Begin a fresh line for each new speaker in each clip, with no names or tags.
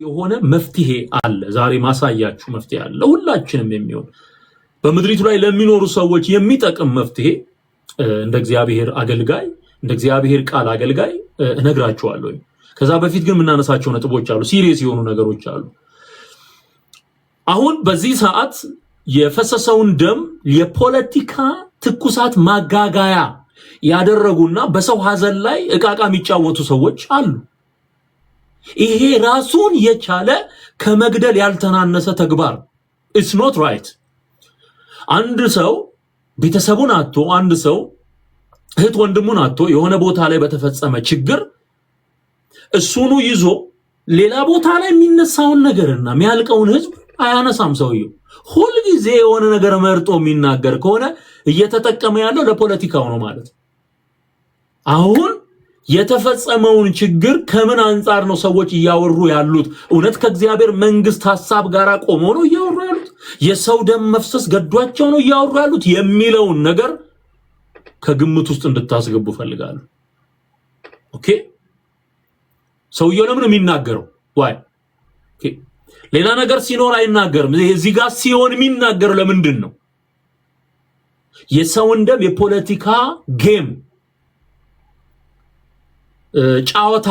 የሆነ መፍትሄ አለ። ዛሬ ማሳያችሁ መፍትሄ አለ ሁላችንም የሚሆን በመድሪቱ ላይ ለሚኖሩ ሰዎች የሚጠቅም መፍትሄ እንደ እግዚአብሔር አገልጋይ እንደ እግዚአብሔር ቃል አገልጋይ እነግራችኋለሁ። ከዛ በፊት ግን ምናነሳቸው ነጥቦች አሉ፣ ሲሪየስ የሆኑ ነገሮች አሉ። አሁን በዚህ ሰዓት የፈሰሰውን ደም የፖለቲካ ትኩሳት ማጋጋያ ያደረጉና በሰው ሐዘን ላይ እቃቃ የሚጫወቱ ሰዎች አሉ። ይሄ ራሱን የቻለ ከመግደል ያልተናነሰ ተግባር it's not right። አንድ ሰው ቤተሰቡን አጥቶ አንድ ሰው እህት ወንድሙን አጥቶ የሆነ ቦታ ላይ በተፈጸመ ችግር እሱኑ ይዞ ሌላ ቦታ ላይ የሚነሳውን ነገርና የሚያልቀውን ህዝብ አያነሳም። ሰውየው ሁሉ ጊዜ የሆነ ነገር መርጦ የሚናገር ከሆነ እየተጠቀመ ያለው ለፖለቲካው ነው ማለት። አሁን የተፈጸመውን ችግር ከምን አንፃር ነው ሰዎች እያወሩ ያሉት? እውነት ከእግዚአብሔር መንግስት ሐሳብ ጋር ቆመው ነው እያወሩ ያሉት? የሰው ደም መፍሰስ ገዷቸው ነው እያወሩ ያሉት የሚለውን ነገር ከግምት ውስጥ እንድታስገቡ ፈልጋለሁ። ኦኬ፣ ሰውየው ለምን የሚናገረው? ዋይ ኦኬ፣ ሌላ ነገር ሲኖር አይናገርም። እዚህ ጋር ሲሆን የሚናገረው ለምንድን ነው? የሰውን ደም የፖለቲካ ጌም ጫወታ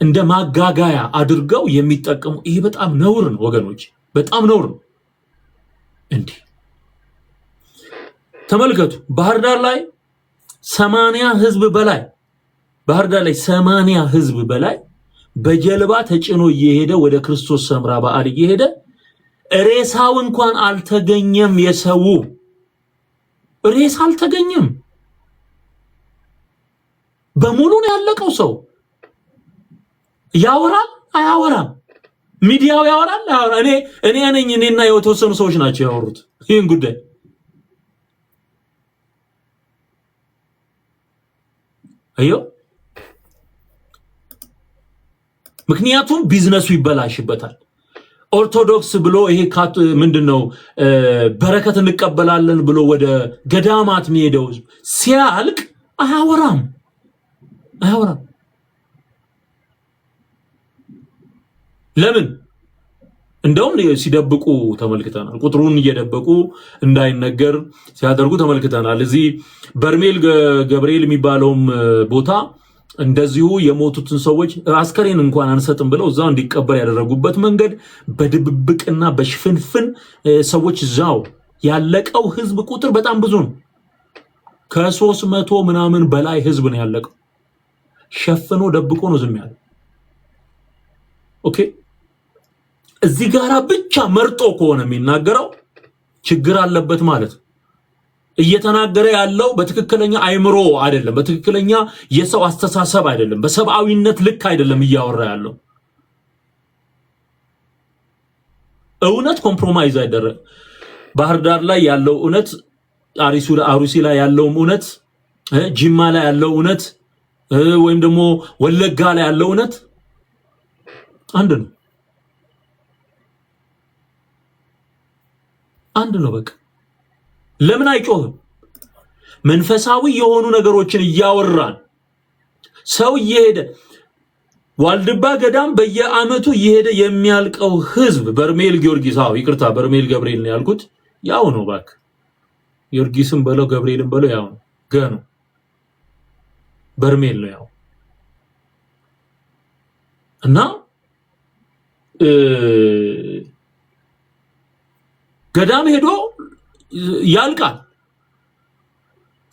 እንደ ማጋጋያ አድርገው የሚጠቀሙ ይሄ በጣም ነውር ነው ወገኖች፣ በጣም ነውር ነው። እንዴ ተመልከቱ፣ ባህር ዳር ላይ 80 ህዝብ በላይ ባህር ዳር ላይ 80 ህዝብ በላይ በጀልባ ተጭኖ እየሄደ ወደ ክርስቶስ ሰምራ በዓል እየሄደ ሬሳው እንኳን አልተገኘም። የሰው ሬሳ አልተገኘም። በሙሉ ነው ያለቀው። ሰው ያወራል አያወራም? ሚዲያው ያወራል አያወራም? እኔና የተወሰኑ ሰዎች ናቸው ያወሩት ይሄን ጉዳይ። አዮ ምክንያቱም ቢዝነሱ ይበላሽበታል። ኦርቶዶክስ ብሎ ይሄ ምንድነው በረከት እንቀበላለን ብሎ ወደ ገዳማት የሚሄደው ሲያልቅ አያወራም። ለምን? እንደውም ሲደብቁ ተመልክተናል። ቁጥሩን እየደበቁ እንዳይነገር ሲያደርጉ ተመልክተናል። እዚህ በርሜል ገብርኤል የሚባለውም ቦታ እንደዚሁ የሞቱትን ሰዎች አስከሬን እንኳን አንሰጥም ብለው እዛው እንዲቀበር ያደረጉበት መንገድ በድብብቅና በሽፍንፍን ሰዎች እዛው ያለቀው ህዝብ ቁጥር በጣም ብዙ ነው። ከ300 ምናምን በላይ ህዝብ ነው ያለቀው። ሸፍኖ ደብቆ ነው ዝም ያለው። ኦኬ፣ እዚህ ጋራ ብቻ መርጦ ከሆነ የሚናገረው ችግር አለበት ማለት ነው። እየተናገረ ያለው በትክክለኛ አይምሮ አይደለም፣ በትክክለኛ የሰው አስተሳሰብ አይደለም፣ በሰብአዊነት ልክ አይደለም እያወራ ያለው። እውነት ኮምፕሮማይዝ አይደረግ። ባህር ዳር ላይ ያለው እውነት፣ አሩሲ ላይ ያለው እውነት፣ ጂማ ላይ ያለው እውነት ወይም ደግሞ ወለጋ ላይ ያለው እውነት አንድ ነው። በቃ ለምን አይጮህም? መንፈሳዊ የሆኑ ነገሮችን እያወራን ሰው እየሄደ ዋልድባ ገዳም በየአመቱ እየሄደ የሚያልቀው ህዝብ በርሜል ጊዮርጊስ፣ ይቅርታ በርሜል ገብርኤል ነው ያልኩት፣ ያው ነው ባክ። ጊዮርጊስም በለው ገብርኤልም በለው ያው ነው፣ ገኑ በርሜል ነው ያው። እና ገዳም ሄዶ ያልቃል።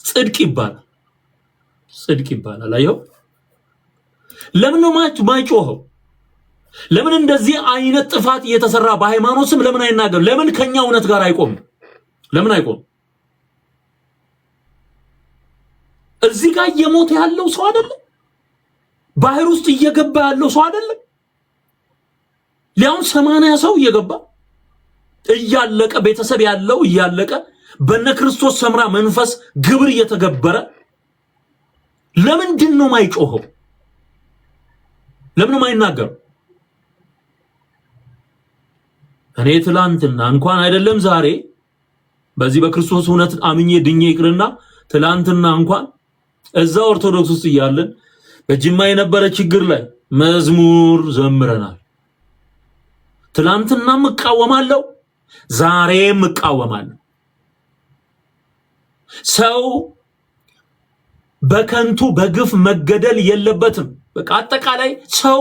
ጽድቅ ይባላል። አየው፣ ለምን ነው ማይጮኸው? ለምን እንደዚህ አይነት ጥፋት እየተሰራ በሃይማኖት ስም ለምን አይናገር? ለምን ከኛ እውነት ጋር አይቆም? ለምን አይቆም? እዚህ ጋር እየሞተ ያለው ሰው አይደለም? ባህር ውስጥ እየገባ ያለው ሰው አይደለም? ሊያውን 80 ሰው እየገባ እያለቀ ቤተሰብ ያለው እያለቀ በነ ክርስቶስ ሰምራ መንፈስ ግብር እየተገበረ ለምንድን ነው ማይጮኸው? ለምን ነው ማይናገር? እኔ ትላንትና እንኳን አይደለም ዛሬ በዚህ በክርስቶስ እውነት አምኜ ድኜ ይቅርና ትላንትና እንኳን እዛ ኦርቶዶክስ ውስጥ እያለን በጅማ የነበረ ችግር ላይ መዝሙር ዘምረናል። ትላንትናም እቃወማለሁ፣ ዛሬም እቃወማለሁ። ሰው በከንቱ በግፍ መገደል የለበትም። በቃ አጠቃላይ ሰው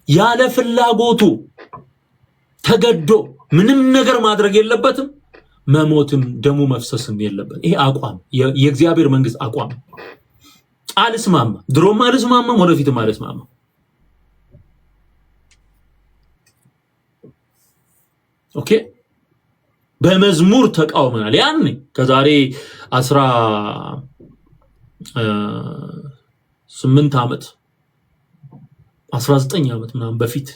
ያለ ፍላጎቱ ተገዶ ምንም ነገር ማድረግ የለበትም። መሞትም ደሙ መፍሰስም የለበት። ይሄ አቋም የእግዚአብሔር መንግስት አቋም። አልስማማ፣ ድሮም አልስማማም፣ ወደፊትም አልስማማም። ኦኬ፣ በመዝሙር ተቃውመናል። ያኔ ከዛሬ 18 ዓመት 19 ዓመት ምናምን በፊት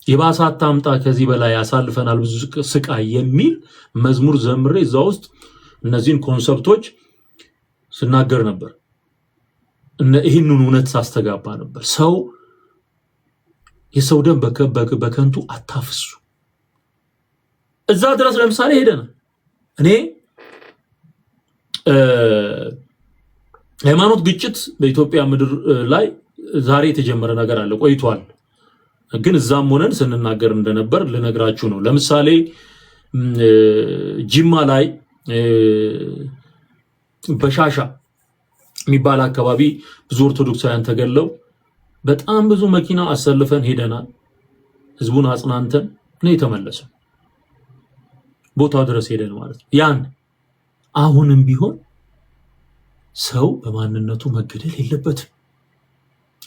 የባሰ አታምጣ ከዚህ በላይ ያሳልፈናል ብዙ ስቃይ የሚል መዝሙር ዘምሬ እዛ ውስጥ እነዚህን ኮንሰፕቶች ስናገር ነበር። ይህንን እውነት ሳስተጋባ ነበር። ሰው የሰው ደም በከንቱ አታፍሱ። እዛ ድረስ ለምሳሌ ሄደናል። እኔ ሃይማኖት ግጭት በኢትዮጵያ ምድር ላይ ዛሬ የተጀመረ ነገር አለ፣ ቆይቷል። ግን እዛም ሆነን ስንናገር እንደነበር ልነግራችሁ ነው። ለምሳሌ ጂማ ላይ በሻሻ የሚባል አካባቢ ብዙ ኦርቶዶክሳውያን ተገለው በጣም ብዙ መኪና አሰልፈን ሄደናል። ህዝቡን አጽናንተን ነው የተመለሰው። ቦታው ድረስ ሄደን ማለት ነው። ያን አሁንም ቢሆን ሰው በማንነቱ መገደል የለበትም።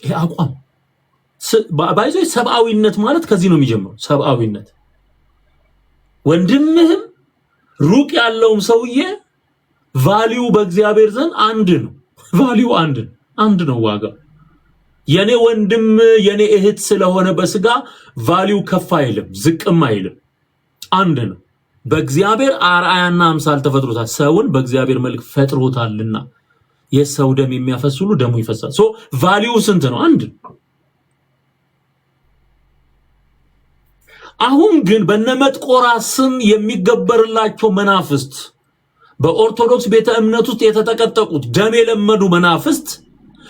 ይሄ አቋም ባይዞይ ሰብአዊነት ማለት ከዚህ ነው የሚጀምረው። ሰብአዊነት ወንድምህም ሩቅ ያለውም ሰውዬ ቫልዩ በእግዚአብሔር ዘንድ አንድ ነው። ቫልዩ አንድ ነው ዋጋ። የኔ ወንድም የኔ እህት ስለሆነ በስጋ ቫልዩ ከፍ አይልም ዝቅም አይልም፣ አንድ ነው። በእግዚአብሔር አርአያና አምሳል ተፈጥሮታል። ሰውን በእግዚአብሔር መልክ ፈጥሮታልና የሰው ደም የሚያፈስ ሁሉ ደሙ ይፈሳል። ቫልዩ ስንት ነው? አንድ። አሁን ግን በነመጥቆራ ስም የሚገበርላቸው መናፍስት፣ በኦርቶዶክስ ቤተ እምነት ውስጥ የተጠቀጠቁት ደም የለመዱ መናፍስት፣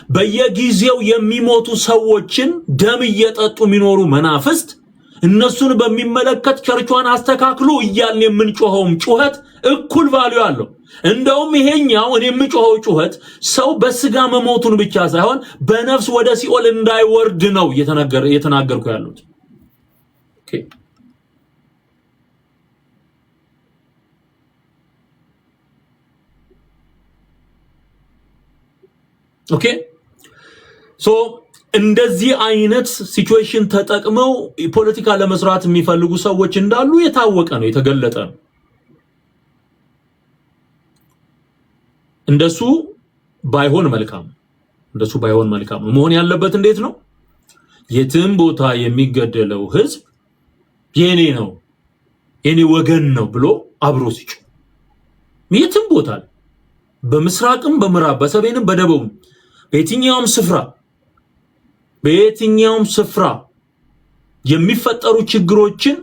በየጊዜው የሚሞቱ ሰዎችን ደም እየጠጡ የሚኖሩ መናፍስት፣ እነሱን በሚመለከት ቸርቿን አስተካክሉ እያልን የምንጮኸውም ጩኸት እኩል ቫልዩ አለው። እንደውም ይሄኛው እኔ የምጮኸው ጩኸት ሰው በስጋ መሞቱን ብቻ ሳይሆን በነፍስ ወደ ሲኦል እንዳይወርድ ነው እየተናገርኩ ያሉት። ኦኬ ኦኬ እንደዚህ አይነት ሲቹዌሽን ተጠቅመው ፖለቲካ ለመስራት የሚፈልጉ ሰዎች እንዳሉ የታወቀ ነው፣ የተገለጠ ነው። እንደሱ ባይሆን መልካም ነው። መሆን ያለበት እንዴት ነው? የትም ቦታ የሚገደለው ህዝብ የኔ ነው የኔ ወገን ነው ብሎ አብሮ ሲጮህ፣ የትም ቦታ በምስራቅም በምዕራብ በሰሜንም በደቡብም በየትኛውም ስፍራ የሚፈጠሩ ችግሮችን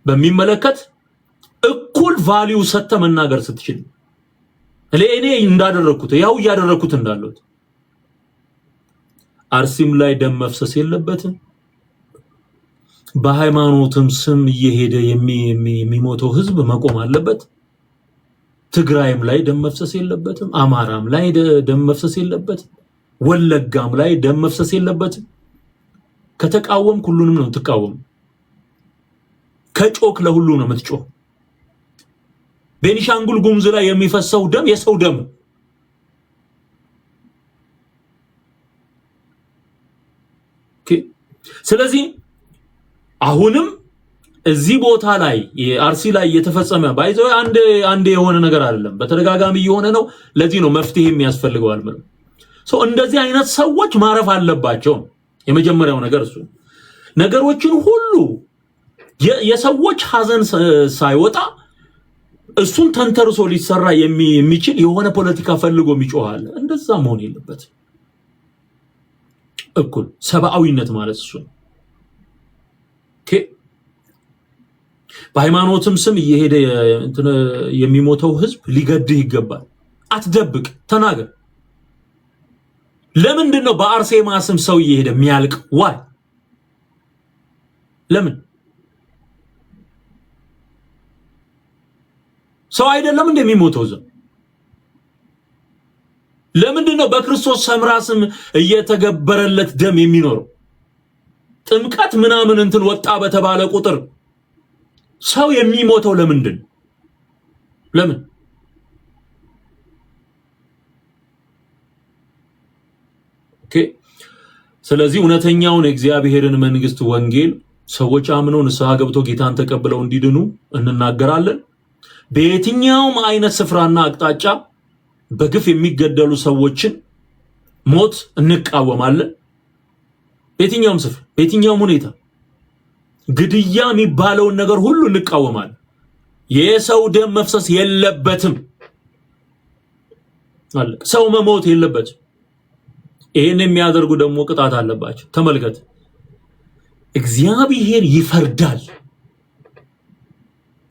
በሚመለከት እኩል ቫልዩ ሰጥተ መናገር ስትችል፣ እኔ እንዳደረኩት ያው ያደረኩት እንዳለው አርሲም ላይ ደም መፍሰስ የለበትም። በሃይማኖትም ስም እየሄደ የሚሞተው ህዝብ መቆም አለበት። ትግራይም ላይ ደም መፍሰስ የለበትም። አማራም ላይ ደም መፍሰስ የለበትም። ወለጋም ላይ ደም መፍሰስ የለበትም። ከተቃወም ሁሉንም ነው ተቃወም። ከጮክ ለሁሉ ነው የምትጮህ። ቤኒሻንጉል ጉሙዝ ላይ የሚፈሰው ደም የሰው ደም። ስለዚህ አሁንም እዚህ ቦታ ላይ የአርሲ ላይ የተፈጸመ ባይዘው አንድ የሆነ ነገር አይደለም፣ በተደጋጋሚ የሆነ ነው። ለዚህ ነው መፍትሄ የሚያስፈልገው ማለት ነው። እንደዚህ አይነት ሰዎች ማረፍ አለባቸው። የመጀመሪያው ነገር እሱ። ነገሮችን ሁሉ የሰዎች ሐዘን ሳይወጣ እሱን ተንተርሶ ሊሰራ የሚችል የሆነ ፖለቲካ ፈልጎ የሚጮሃል፣ እንደዛ መሆን የለበትም። እኩል ሰብአዊነት ማለት እሱ ነው። በሃይማኖትም ስም እየሄደ የሚሞተው ህዝብ ሊገድህ ይገባል። አትደብቅ፣ ተናገር። ለምንድን ነው በአርሴማ ስም ሰው እየሄደ የሚያልቅ? ዋይ ለምን? ሰው አይደለም እንደሚሞተው ዘ ለምንድን ነው በክርስቶስ ሰምራ ስም እየተገበረለት ደም የሚኖረው? ጥምቀት ምናምን እንትን ወጣ በተባለ ቁጥር ሰው የሚሞተው ለምንድን? ለምን? ኦኬ። ስለዚህ እውነተኛውን የእግዚአብሔርን መንግስት ወንጌል ሰዎች አምነው ንስሐ ገብተው ጌታን ተቀብለው እንዲድኑ እንናገራለን። በየትኛውም አይነት ስፍራና አቅጣጫ በግፍ የሚገደሉ ሰዎችን ሞት እንቃወማለን። በየትኛውም ስፍራ በየትኛውም ሁኔታ ግድያ የሚባለውን ነገር ሁሉ እንቃወማለን። የሰው ደም መፍሰስ የለበትም አለ። ሰው መሞት የለበትም። ይሄን የሚያደርጉ ደግሞ ቅጣት አለባቸው። ተመልከት፣ እግዚአብሔር ይፈርዳል።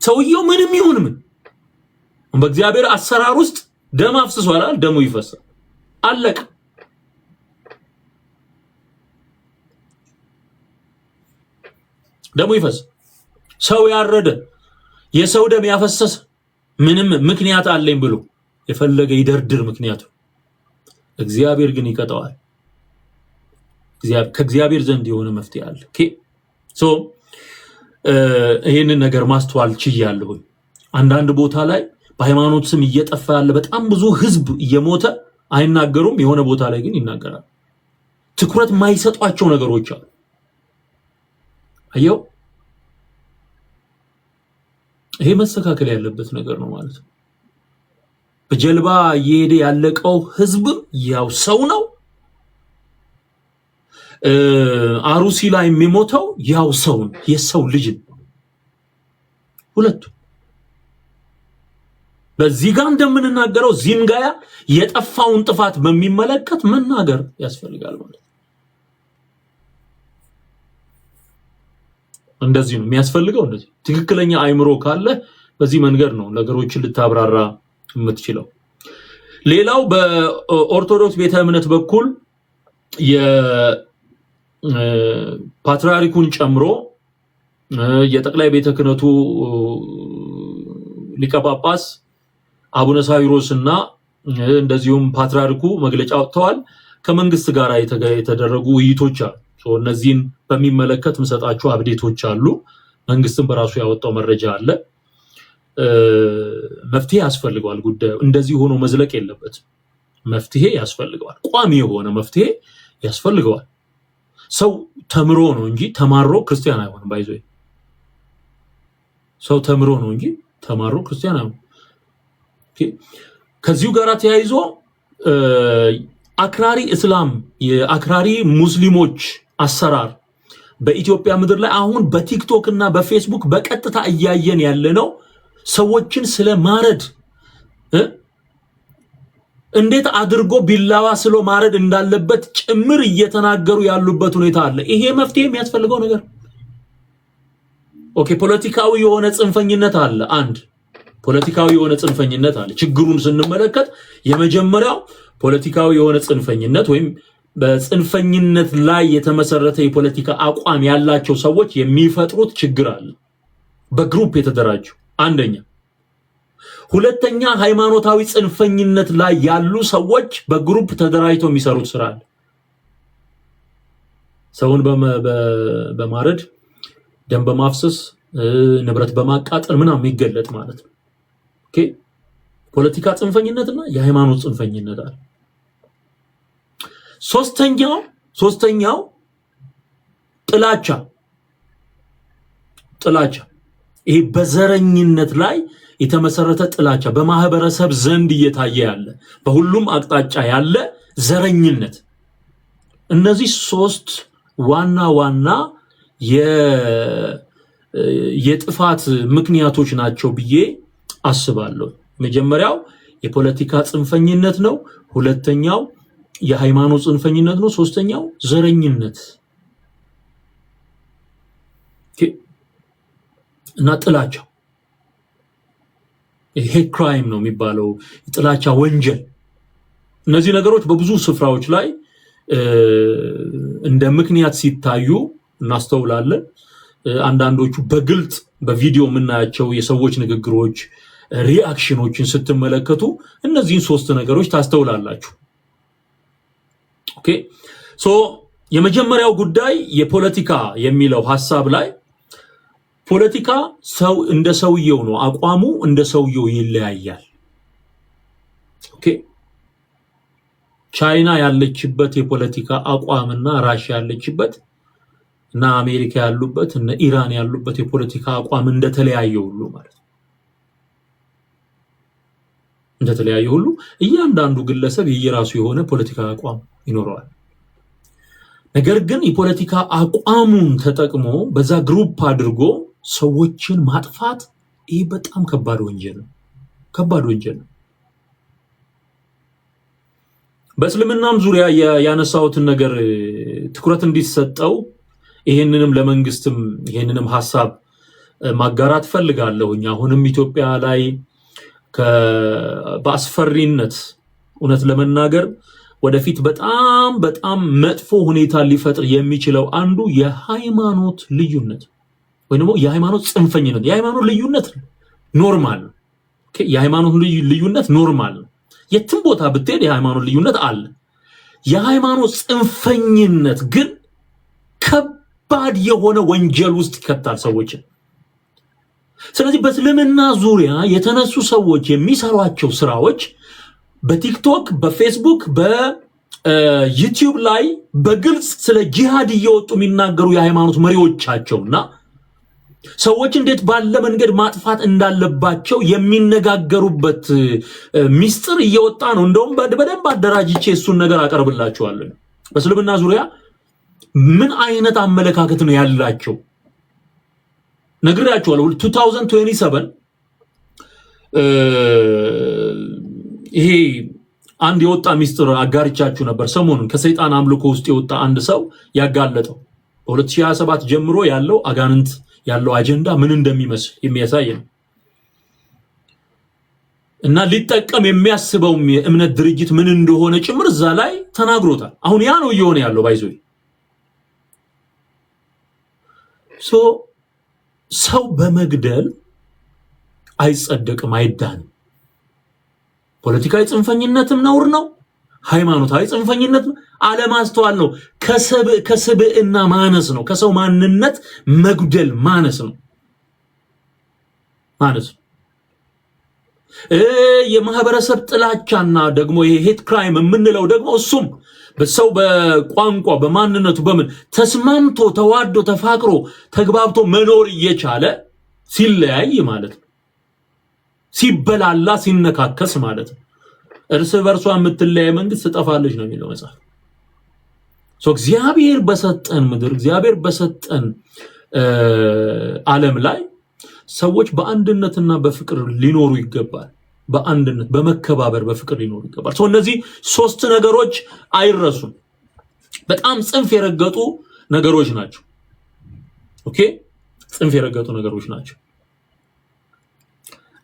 ሰውየው ምንም ይሁን ምን በእግዚአብሔር አሰራር ውስጥ ደም አፍስሷል፣ ደሙ ይፈሳል። አለቀ። ደሙ ይፈስ። ሰው ያረደ የሰው ደም ያፈሰሰ ምንም ምክንያት አለኝ ብሎ የፈለገ ይደርድር ምክንያቱ፣ እግዚአብሔር ግን ይቀጣዋል። ከእግዚአብሔር ዘንድ የሆነ መፍትሄ አለ። ኦኬ ሶ ይሄንን ነገር ማስተዋል ችያለሁ። አንዳንድ ቦታ ላይ በሃይማኖት ስም እየጠፋ ያለ በጣም ብዙ ህዝብ እየሞተ አይናገሩም፣ የሆነ ቦታ ላይ ግን ይናገራል። ትኩረት ማይሰጧቸው ነገሮች አሉ። አየው፣ ይሄ መስተካከል ያለበት ነገር ነው ማለት ነው። በጀልባ እየሄደ ያለቀው ህዝብ ያው ሰው ነው። አሩሲ ላይ የሚሞተው ያው ሰው ነው፣ የሰው ልጅ ነው። ሁለቱ በዚህ ጋር እንደምንናገረው እዚህም ጋር የጠፋውን ጥፋት በሚመለከት መናገር ያስፈልጋል ማለት ነው። እንደዚህ ነው የሚያስፈልገው። እንደዚህ ትክክለኛ አይምሮ ካለ በዚህ መንገድ ነው ነገሮችን ልታብራራ የምትችለው። ሌላው በኦርቶዶክስ ቤተ እምነት በኩል የፓትርያርኩን ጨምሮ የጠቅላይ ቤተ ክህነቱ ሊቀ ጳጳስ አቡነ ሳዊሮስና እንደዚሁም ፓትርያርኩ መግለጫ ወጥተዋል። ከመንግስት ጋር የተደረጉ ውይይቶች አሉ። እነዚህን በሚመለከት ምሰጣቸው አብዴቶች አሉ። መንግስትም በራሱ ያወጣው መረጃ አለ። መፍትሄ ያስፈልገዋል። ጉዳዩ እንደዚህ ሆኖ መዝለቅ የለበትም። መፍትሄ ያስፈልገዋል። ቋሚ የሆነ መፍትሄ ያስፈልገዋል። ሰው ተምሮ ነው እንጂ ተማሮ ክርስቲያን አይሆንም። ባይዞ ሰው ተምሮ ነው እንጂ ተማሮ ክርስቲያን አይሆንም። ከዚሁ ጋር ተያይዞ አክራሪ እስላም የአክራሪ ሙስሊሞች አሰራር በኢትዮጵያ ምድር ላይ አሁን በቲክቶክ እና በፌስቡክ በቀጥታ እያየን ያለነው ሰዎችን ስለማረድ እንዴት አድርጎ ቢላዋ ስሎ ማረድ እንዳለበት ጭምር እየተናገሩ ያሉበት ሁኔታ አለ። ይሄ መፍትሄ የሚያስፈልገው ነገር ኦኬ። ፖለቲካዊ የሆነ ጽንፈኝነት አለ። አንድ ፖለቲካዊ የሆነ ጽንፈኝነት አለ። ችግሩን ስንመለከት የመጀመሪያው ፖለቲካዊ የሆነ ጽንፈኝነት ወይም በጽንፈኝነት ላይ የተመሰረተ የፖለቲካ አቋም ያላቸው ሰዎች የሚፈጥሩት ችግር አለ። በግሩፕ የተደራጁ አንደኛ። ሁለተኛ ሃይማኖታዊ ጽንፈኝነት ላይ ያሉ ሰዎች በግሩፕ ተደራጅተው የሚሰሩት ስራ አለ። ሰውን በማረድ ደም በማፍሰስ ንብረት በማቃጠል ምናምን የሚገለጥ ማለት ነው። ኦኬ ፖለቲካ ጽንፈኝነትና የሃይማኖት ጽንፈኝነት አለ። ሶስተኛው ጥላቻ ይሄ በዘረኝነት ላይ የተመሰረተ ጥላቻ በማህበረሰብ ዘንድ እየታየ ያለ በሁሉም አቅጣጫ ያለ ዘረኝነት። እነዚህ ሶስት ዋና የጥፋት ምክንያቶች ናቸው ብዬ አስባለሁ። መጀመሪያው የፖለቲካ ጽንፈኝነት ነው። ሁለተኛው የሃይማኖት ጽንፈኝነት ነው። ሶስተኛው ዘረኝነት እና ጥላቻ። ይሄ ክራይም ነው የሚባለው ጥላቻ ወንጀል እነዚህ ነገሮች በብዙ ስፍራዎች ላይ እንደ ምክንያት ሲታዩ እናስተውላለን አንዳንዶቹ በግልጽ በቪዲዮ የምናያቸው የሰዎች ንግግሮች ሪአክሽኖችን ስትመለከቱ እነዚህን ሶስት ነገሮች ታስተውላላችሁ ኦኬ ሶ የመጀመሪያው ጉዳይ የፖለቲካ የሚለው ሐሳብ ላይ ፖለቲካ ሰው እንደ ሰውየው ነው አቋሙ እንደ ሰውየው ይለያያል ኦኬ ቻይና ያለችበት የፖለቲካ አቋምና ራሽያ ያለችበት እና አሜሪካ ያሉበት እና ኢራን ያሉበት የፖለቲካ አቋም እንደተለያየ ሁሉ ማለት እንደተለያየ ሁሉ እያንዳንዱ ግለሰብ የየራሱ የሆነ ፖለቲካ አቋም ይኖረዋል ነገር ግን የፖለቲካ አቋሙን ተጠቅሞ በዛ ግሩፕ አድርጎ ሰዎችን ማጥፋት ይሄ በጣም ከባድ ወንጀል ነው በእስልምናም ዙሪያ ያነሳውትን ነገር ትኩረት እንዲሰጠው ይሄንንም ለመንግስትም ይሄንንም ሐሳብ ማጋራት ፈልጋለሁኝ አሁንም ኢትዮጵያ ላይ በአስፈሪነት እውነት ለመናገር ወደፊት በጣም መጥፎ ሁኔታ ሊፈጥር የሚችለው አንዱ የሃይማኖት ልዩነት ወይ ደግሞ የሃይማኖት ጽንፈኝነት የሃይማኖት ልዩነት ኖርማል ኦኬ የሃይማኖት ልዩነት ኖርማል የትም ቦታ ብትሄድ የሃይማኖት ልዩነት አለ የሃይማኖት ጽንፈኝነት ግን ከባድ የሆነ ወንጀል ውስጥ ይከታል ሰዎችን ስለዚህ በእስልምና ዙሪያ የተነሱ ሰዎች የሚሰሯቸው ስራዎች በቲክቶክ በፌስቡክ በዩቲዩብ ላይ በግልጽ ስለ ጂሃድ እየወጡ የሚናገሩ የሃይማኖት መሪዎቻቸውና ሰዎች እንዴት ባለ መንገድ ማጥፋት እንዳለባቸው የሚነጋገሩበት ሚስጥር እየወጣ ነው እንደውም በደንብ አደራጅቼ እሱን ነገር አቀርብላችኋለሁ በእስልምና ዙሪያ ምን አይነት አመለካከት ነው ያላቸው ነግራችኋለሁ 2027 ይሄ አንድ የወጣ ሚስጥር አጋርቻችሁ ነበር ሰሞኑን ከሰይጣን አምልኮ ውስጥ የወጣ አንድ ሰው ያጋለጠው በ2027 ጀምሮ ያለው አጋንንት ያለው አጀንዳ ምን እንደሚመስል የሚያሳይ ነው እና ሊጠቀም የሚያስበው የእምነት ድርጅት ምን እንደሆነ ጭምር እዛ ላይ ተናግሮታል አሁን ያ ነው እየሆነ ያለው ባይዞይ ሰው በመግደል አይጸደቅም አይዳንም ፖለቲካዊ ጽንፈኝነትም ነውር ነው ሃይማኖታዊ ጽንፈኝነት አለማስተዋል ነው ከስብዕና ማነስ ነው ከሰው ማንነት መጉደል ማነስ ነው የማህበረሰብ ጥላቻና ደግሞ ሄት ክራይም የምንለው ደግሞ እሱም በሰው በቋንቋ በማንነቱ በምን ተስማምቶ ተዋዶ ተፋቅሮ ተግባብቶ መኖር እየቻለ ሲለያይ ማለት ነው ሲበላላ ሲነካከስ ማለት ነው እርስ በርሷ የምትለያይ መንግስት ትጠፋለች ነው የሚለው መጽሐፍ እግዚአብሔር በሰጠን ምድር እግዚአብሔር በሰጠን ዓለም ላይ ሰዎች በአንድነትና በፍቅር ሊኖሩ ይገባል በአንድነት በመከባበር በፍቅር ሊኖሩ ይገባል እነዚህ ሶስት ነገሮች አይረሱም በጣም ጽንፍ የረገጡ ነገሮች ናቸው ኦኬ ጽንፍ የረገጡ ነገሮች ናቸው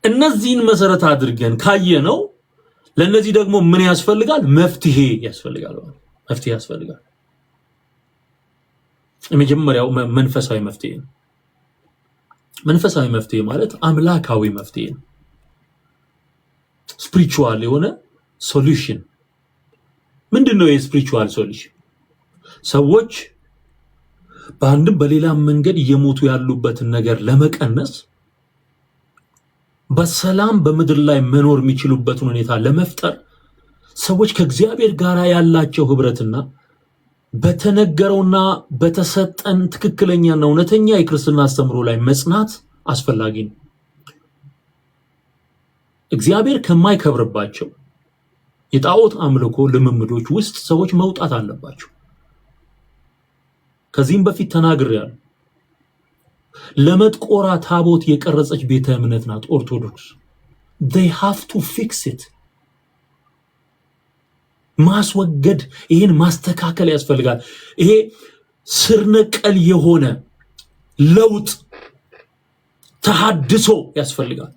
እነዚህን መሰረት አድርገን ካየነው ለነዚህ ደግሞ ምን ያስፈልጋል መፍትሄ ያስፈልጋል የመጀመሪያው መንፈሳዊ መፍትሄ ማለት አምላካዊ መፍትሄ ነው ስፒሪቹዋል የሆነ ሶሉሽን ምንድነው የስፒሪቹዋል ሶሉሽን ሰዎች በአንድም በሌላም መንገድ እየሞቱ ያሉበትን ነገር ለመቀነስ በሰላም በምድር ላይ መኖር የሚችሉበትን ሁኔታ ለመፍጠር ሰዎች ከእግዚአብሔር ጋር ያላቸው ህብረትና በተነገረውና በተሰጠን ትክክለኛና እውነተኛ የክርስትና አስተምሮ ላይ መጽናት አስፈላጊ ነው እግዚአብሔር ከማይከብርባቸው የጣዖት አምልኮ ልምምዶች ውስጥ ሰዎች መውጣት አለባቸው ከዚህም በፊት ተናግሬያለሁ ለመጥቆራ ታቦት የቀረጸች ቤተ እምነት ናት ኦርቶዶክስ they have to fix it ማስወገድ ይሄን ማስተካከል ያስፈልጋል ይሄ ስርነቀል የሆነ ለውጥ ተሐድሶ ያስፈልጋል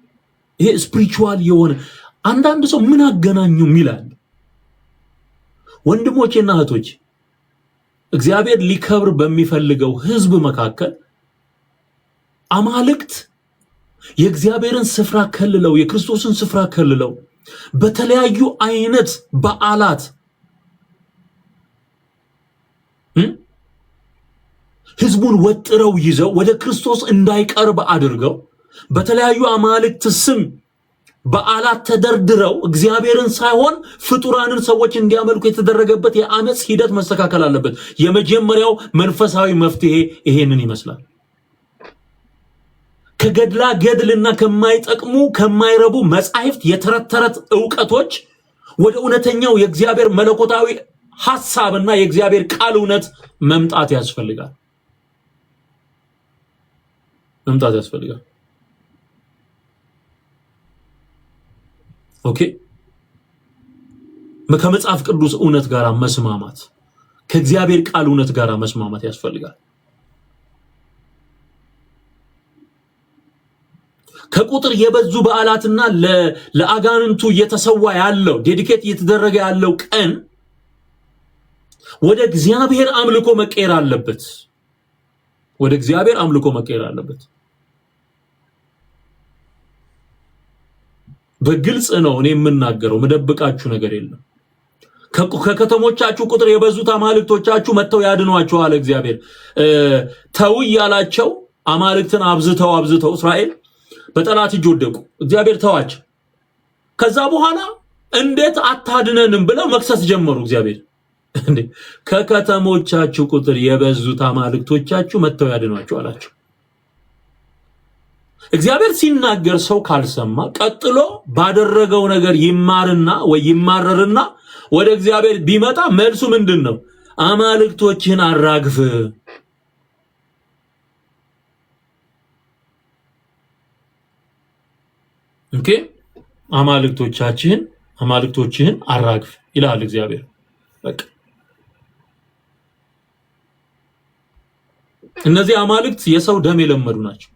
ይሄ ስፒሪቹዋል የሆነ አንዳንድ ሰው ምን አገናኙ ይላል። ወንድሞቼና እህቶች እግዚአብሔር ሊከብር በሚፈልገው ህዝብ መካከል አማልክት የእግዚአብሔርን ስፍራ ከልለው የክርስቶስን ስፍራ ከልለው በተለያዩ አይነት በዓላት ህዝቡን ወጥረው ይዘው ወደ ክርስቶስ እንዳይቀርብ አድርገው በተለያዩ አማልክት ስም በዓላት ተደርድረው እግዚአብሔርን ሳይሆን ፍጡራንን ሰዎች እንዲያመልኩ የተደረገበት የአመጽ ሂደት መስተካከል አለበት። የመጀመሪያው መንፈሳዊ መፍትሄ ይሄንን ይመስላል። ከገድላ ገድልና ከማይጠቅሙ ከማይረቡ መጻሕፍት የተረተረት ዕውቀቶች ወደ እውነተኛው የእግዚአብሔር መለኮታዊ ሐሳብና የእግዚአብሔር ቃል እውነት መምጣት ያስፈልጋል። ኦኬ፣ ከመጽሐፍ ቅዱስ እውነት ጋር መስማማት ከእግዚአብሔር ቃል እውነት ጋር መስማማት ያስፈልጋል። ከቁጥር የበዙ በዓላትና ለአጋንንቱ እየተሰዋ ያለው ዴዲኬት እየተደረገ ያለው ቀን ወደ እግዚአብሔር አምልኮ መቀየር አለበት። ወደ እግዚአብሔር አምልኮ መቀየር አለበት። በግልጽ ነው እኔ የምናገረው፣ መደብቃችሁ ነገር የለም። ከከተሞቻችሁ ቁጥር የበዙት አማልክቶቻችሁ መተው ያድኗቸዋል። እግዚአብሔር ተው ያላቸው አማልክትን አብዝተው እስራኤል በጠላት እጅ ወደቁ። እግዚአብሔር ተዋቸው። ከዛ በኋላ እንዴት አታድነንም ብለው መክሰስ ጀመሩ። እግዚአብሔር እንዴ ከከተሞቻችሁ ቁጥር የበዙት አማልክቶቻችሁ መተው ያድኗቸው አላቸው። እግዚአብሔር ሲናገር ሰው ካልሰማ ቀጥሎ ባደረገው ነገር ይማርና ወይ ይማረርና ወደ እግዚአብሔር ቢመጣ መልሱ ምንድነው? አማልክቶችን አራግፍ። ኦኬ፣ አማልክቶችህን አራግፍ ይላል እግዚአብሔር። በቃ እነዚህ አማልክት የሰው ደም የለመዱ ናቸው።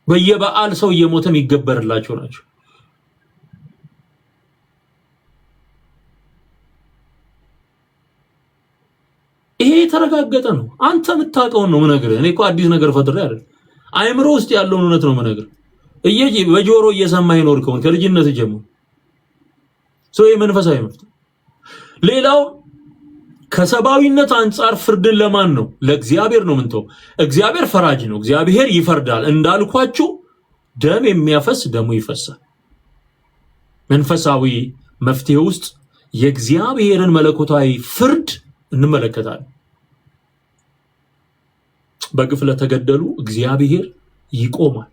በየበዓል ሰው እየሞተ የሚገበርላቸው ናቸው። ይሄ የተረጋገጠ ነው። አንተ የምታውቀውን ነው የምነግርህ። እኔ እኮ አዲስ ነገር ፈጥሬ አይደል፣ አይምሮ ውስጥ ያለውን እውነት ነው የምነግርህ። በጆሮ እየሰማህ ይኖርከውን ከልጅነት ጀምሮ ሰው የመንፈሳዊ መፍት። ሌላው ከሰባዊነት አንጻር ፍርድን ለማን ነው? ለእግዚአብሔር ነው። ምንተው እግዚአብሔር ፈራጅ ነው። እግዚአብሔር ይፈርዳል። እንዳልኳችሁ ደም የሚያፈስ ደሙ ይፈሳል። መንፈሳዊ መፍትሄ ውስጥ የእግዚአብሔርን መለኮታዊ ፍርድ እንመለከታለን። በግፍ ለተገደሉ እግዚአብሔር ይቆማል።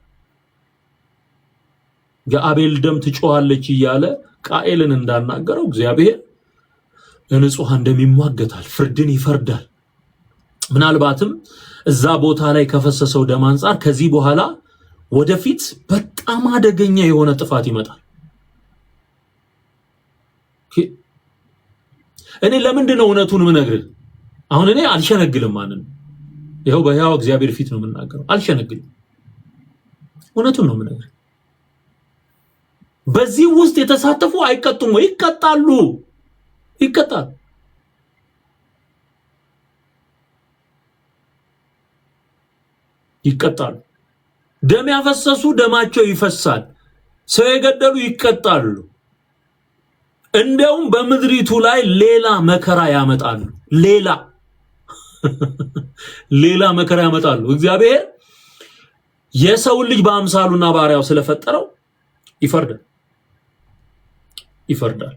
የአቤል ደም ትጮሃለች እያለ ቃኤልን እንዳናገረው እግዚአብሔር ለንጹሃን ደም ይሟገታል፣ ፍርድን ይፈርዳል። ምናልባትም እዛ ቦታ ላይ ከፈሰሰው ደም አንጻር ከዚህ በኋላ ወደፊት በጣም አደገኛ የሆነ ጥፋት ይመጣል። እኔ ለምንድን ነው እውነቱን የምነግርህ? አሁን እኔ አልሸነግልም። ማንን ይኸው በሕያው እግዚአብሔር ፊት ነው የምናገረው። አልሸነግልም፣ እውነቱን ነው የምነግርህ። በዚህ ውስጥ የተሳተፉ አይቀጡም ወይ? ይቀጣሉ። ደም ያፈሰሱ ደማቸው ይፈሳል። ሰው የገደሉ ይቀጣሉ። እንደውም በምድሪቱ ላይ ሌላ መከራ ያመጣሉ። ሌላ መከራ ያመጣሉ። እግዚአብሔር የሰው ልጅ በአምሳሉና በአርአያው ስለፈጠረው ይፈርዳል።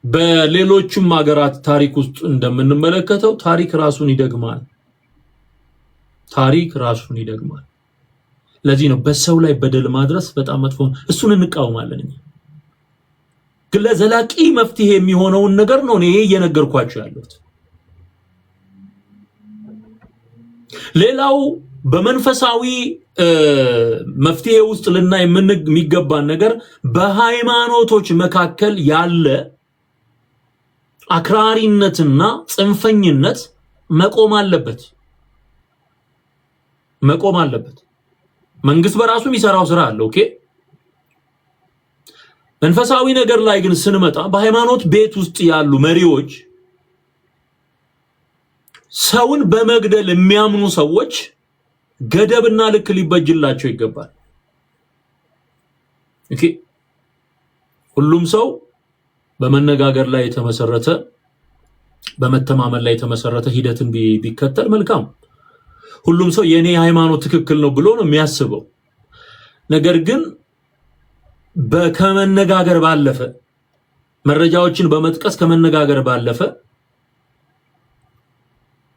በሌሎችም ሀገራት ታሪክ ውስጥ እንደምንመለከተው ታሪክ ራሱን ይደግማል። ለዚህ ነው በሰው ላይ በደል ማድረስ በጣም መጥፎ ነው። እሱን እንቃወማለን። ግን ለዘላቂ መፍትሄ የሚሆነውን ነገር ነው እኔ እየነገርኳችሁ ያለሁት። ሌላው በመንፈሳዊ መፍትሄ ውስጥ ልናይ የሚገባን ነገር በሃይማኖቶች መካከል ያለ አክራሪነትና ጽንፈኝነት መቆም አለበት። መንግስት በራሱ የሚሰራው ስራ አለ። ኦኬ መንፈሳዊ ነገር ላይ ግን ስንመጣ በሃይማኖት ቤት ውስጥ ያሉ መሪዎች ሰውን በመግደል የሚያምኑ ሰዎች ገደብና ልክ ሊበጅላቸው ይገባል። ኦኬ ሁሉም ሰው በመነጋገር ላይ የተመሰረተ በመተማመን ላይ የተመሰረተ ሂደትን ቢከተል መልካም። ሁሉም ሰው የኔ ሃይማኖት ትክክል ነው ብሎ ነው የሚያስበው። ነገር ግን ከመነጋገር ባለፈ መረጃዎችን በመጥቀስ ከመነጋገር ባለፈ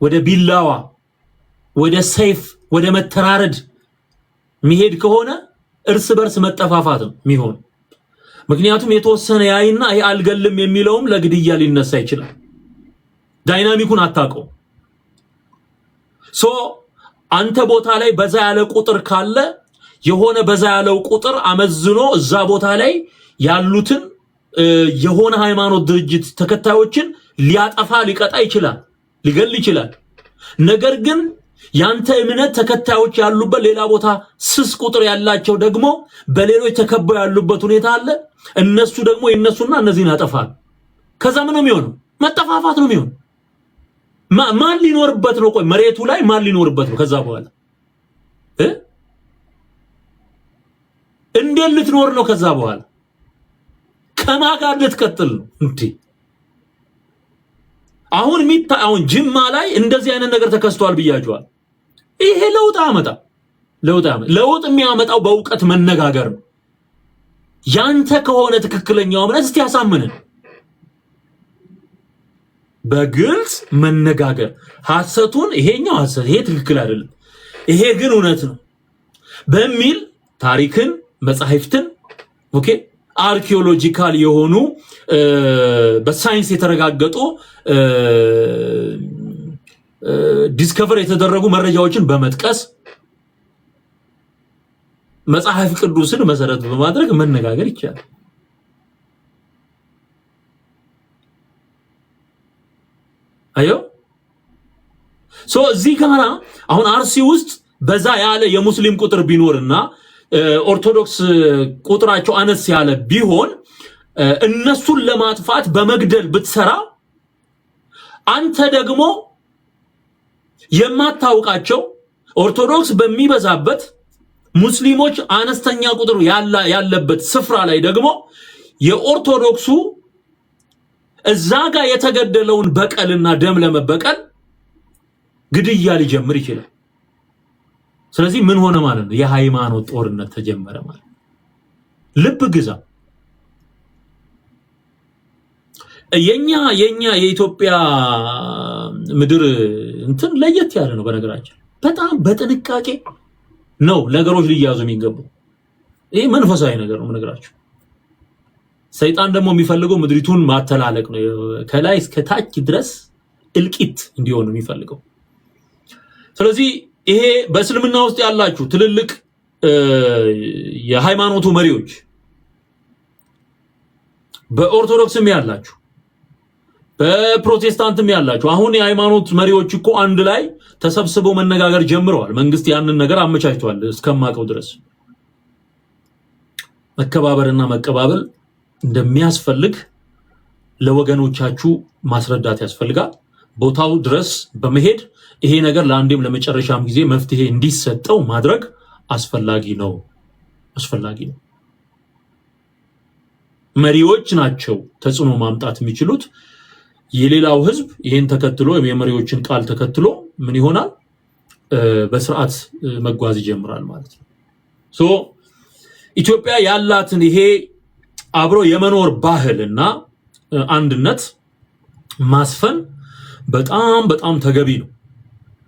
ወደ ቢላዋ ወደ ሰይፍ ወደ መተራረድ የሚሄድ ከሆነ እርስ በርስ መጠፋፋት ነው የሚሆን። ምክንያቱም የተወሰነ ያይና ይሄ አልገልም የሚለውም ለግድያ ሊነሳ ይችላል። ዳይናሚኩን አታውቀው። አንተ ቦታ ላይ በዛ ያለ ቁጥር ካለ የሆነ በዛ ያለው ቁጥር አመዝኖ እዛ ቦታ ላይ ያሉትን የሆነ ሃይማኖት ድርጅት ተከታዮችን ሊያጠፋ ሊቀጣ ይችላል፣ ሊገል ይችላል። ነገር ግን ያንተ እምነት ተከታዮች ያሉበት ሌላ ቦታ ስስ ቁጥር ያላቸው ደግሞ በሌሎች ተከበው ያሉበት ሁኔታ አለ። እነሱ ደግሞ ይነሱና እነዚህን ያጠፋል። ከዛ ምን ነው የሚሆነው? መጠፋፋት ነው የሚሆነው። ማን ሊኖርበት ነው? ቆይ መሬቱ ላይ ማን ሊኖርበት ነው? ከዛ በኋላ እንዴት ልትኖር ነው? ከዛ በኋላ ከማን ጋር ልትቀጥል ነው እንዴ? አሁን ጅማ ላይ እንደዚህ አይነት ነገር ተከስቷል ብያችኋል። ይሄ ለውጥ የሚያመጣው በእውቀት መነጋገር ነው። ያንተ ከሆነ ትክክለኛው እምነት እስቲ ያሳምነን። በግልጽ መነጋገር ሐሰቱን ይሄኛው ሐሰት ይሄ ትክክል አይደለም ይሄ ግን እውነት ነው በሚል ታሪክን መጻሕፍትን ኦኬ አርኪኦሎጂካል የሆኑ በሳይንስ የተረጋገጡ ዲስከቨር የተደረጉ መረጃዎችን በመጥቀስ መጽሐፍ ቅዱስን መሰረት በማድረግ መነጋገር ይቻላል። አዮ እዚህ ጋር አሁን አርሲ ውስጥ በዛ ያለ የሙስሊም ቁጥር ቢኖርና ኦርቶዶክስ ቁጥራቸው አነስ ያለ ቢሆን እነሱን ለማጥፋት በመግደል ብትሰራ አንተ ደግሞ የማታውቃቸው ኦርቶዶክስ በሚበዛበት ሙስሊሞች አነስተኛ ቁጥር ያለበት ስፍራ ላይ ደግሞ የኦርቶዶክሱ እዛ ጋር የተገደለውን በቀልና ደም ለመበቀል ግድያ ሊጀምር ይችላል። ስለዚህ ምን ሆነ ማለት ነው? የሃይማኖት ጦርነት ተጀመረ ማለት ነው። ልብ ግዛ። የኛ የኢትዮጵያ ምድር እንትን ለየት ያለ ነው። በነገራችን በጣም በጥንቃቄ ነው ነገሮች ሊያዙ የሚገቡ። ይሄ መንፈሳዊ ነገር ነው ነገራችሁ። ሰይጣን ደግሞ የሚፈልገው ምድሪቱን ማተላለቅ ነው። ከላይ እስከ ታች ድረስ እልቂት እንዲሆን ነው የሚፈልገው። ስለዚህ ይሄ በእስልምና ውስጥ ያላችሁ ትልልቅ የሃይማኖቱ መሪዎች በኦርቶዶክስም ያላችሁ በፕሮቴስታንትም ያላችሁ አሁን የሃይማኖት መሪዎች እኮ አንድ ላይ ተሰብስበው መነጋገር ጀምረዋል። መንግስት ያንን ነገር አመቻችቷል። እስከማቀው ድረስ መከባበርና መቀባበል እንደሚያስፈልግ ለወገኖቻችሁ ማስረዳት ያስፈልጋል። ቦታው ድረስ በመሄድ ይሄ ነገር ለአንዴም ለመጨረሻም ጊዜ መፍትሄ እንዲሰጠው ማድረግ አስፈላጊ ነው። መሪዎች ናቸው ተጽዕኖ ማምጣት የሚችሉት። የሌላው ህዝብ ይሄን ተከትሎ የመሪዎችን ቃል ተከትሎ ምን ይሆናል? በስርዓት መጓዝ ይጀምራል ማለት ነው። ኢትዮጵያ ያላትን ይሄ አብሮ የመኖር ባህልና አንድነት ማስፈን በጣም ተገቢ ነው።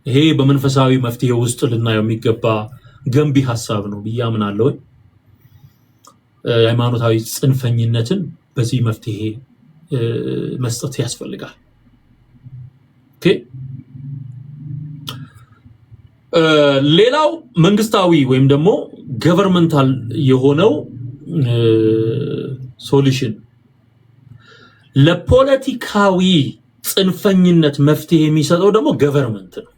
ይሄ በመንፈሳዊ መፍትሄ ውስጥ ልናየው የሚገባ ገንቢ ሐሳብ ነው ብዬ አምናለሁ። ሃይማኖታዊ ጽንፈኝነትን በዚህ መፍትሄ መስጠት ያስፈልጋል። ኦኬ ሌላው መንግስታዊ ወይም ደግሞ ገቨርንመንታል የሆነው ሶሉሽን ለፖለቲካዊ ጽንፈኝነት መፍትሄ የሚሰጠው ደግሞ ገቨርንመንት ነው።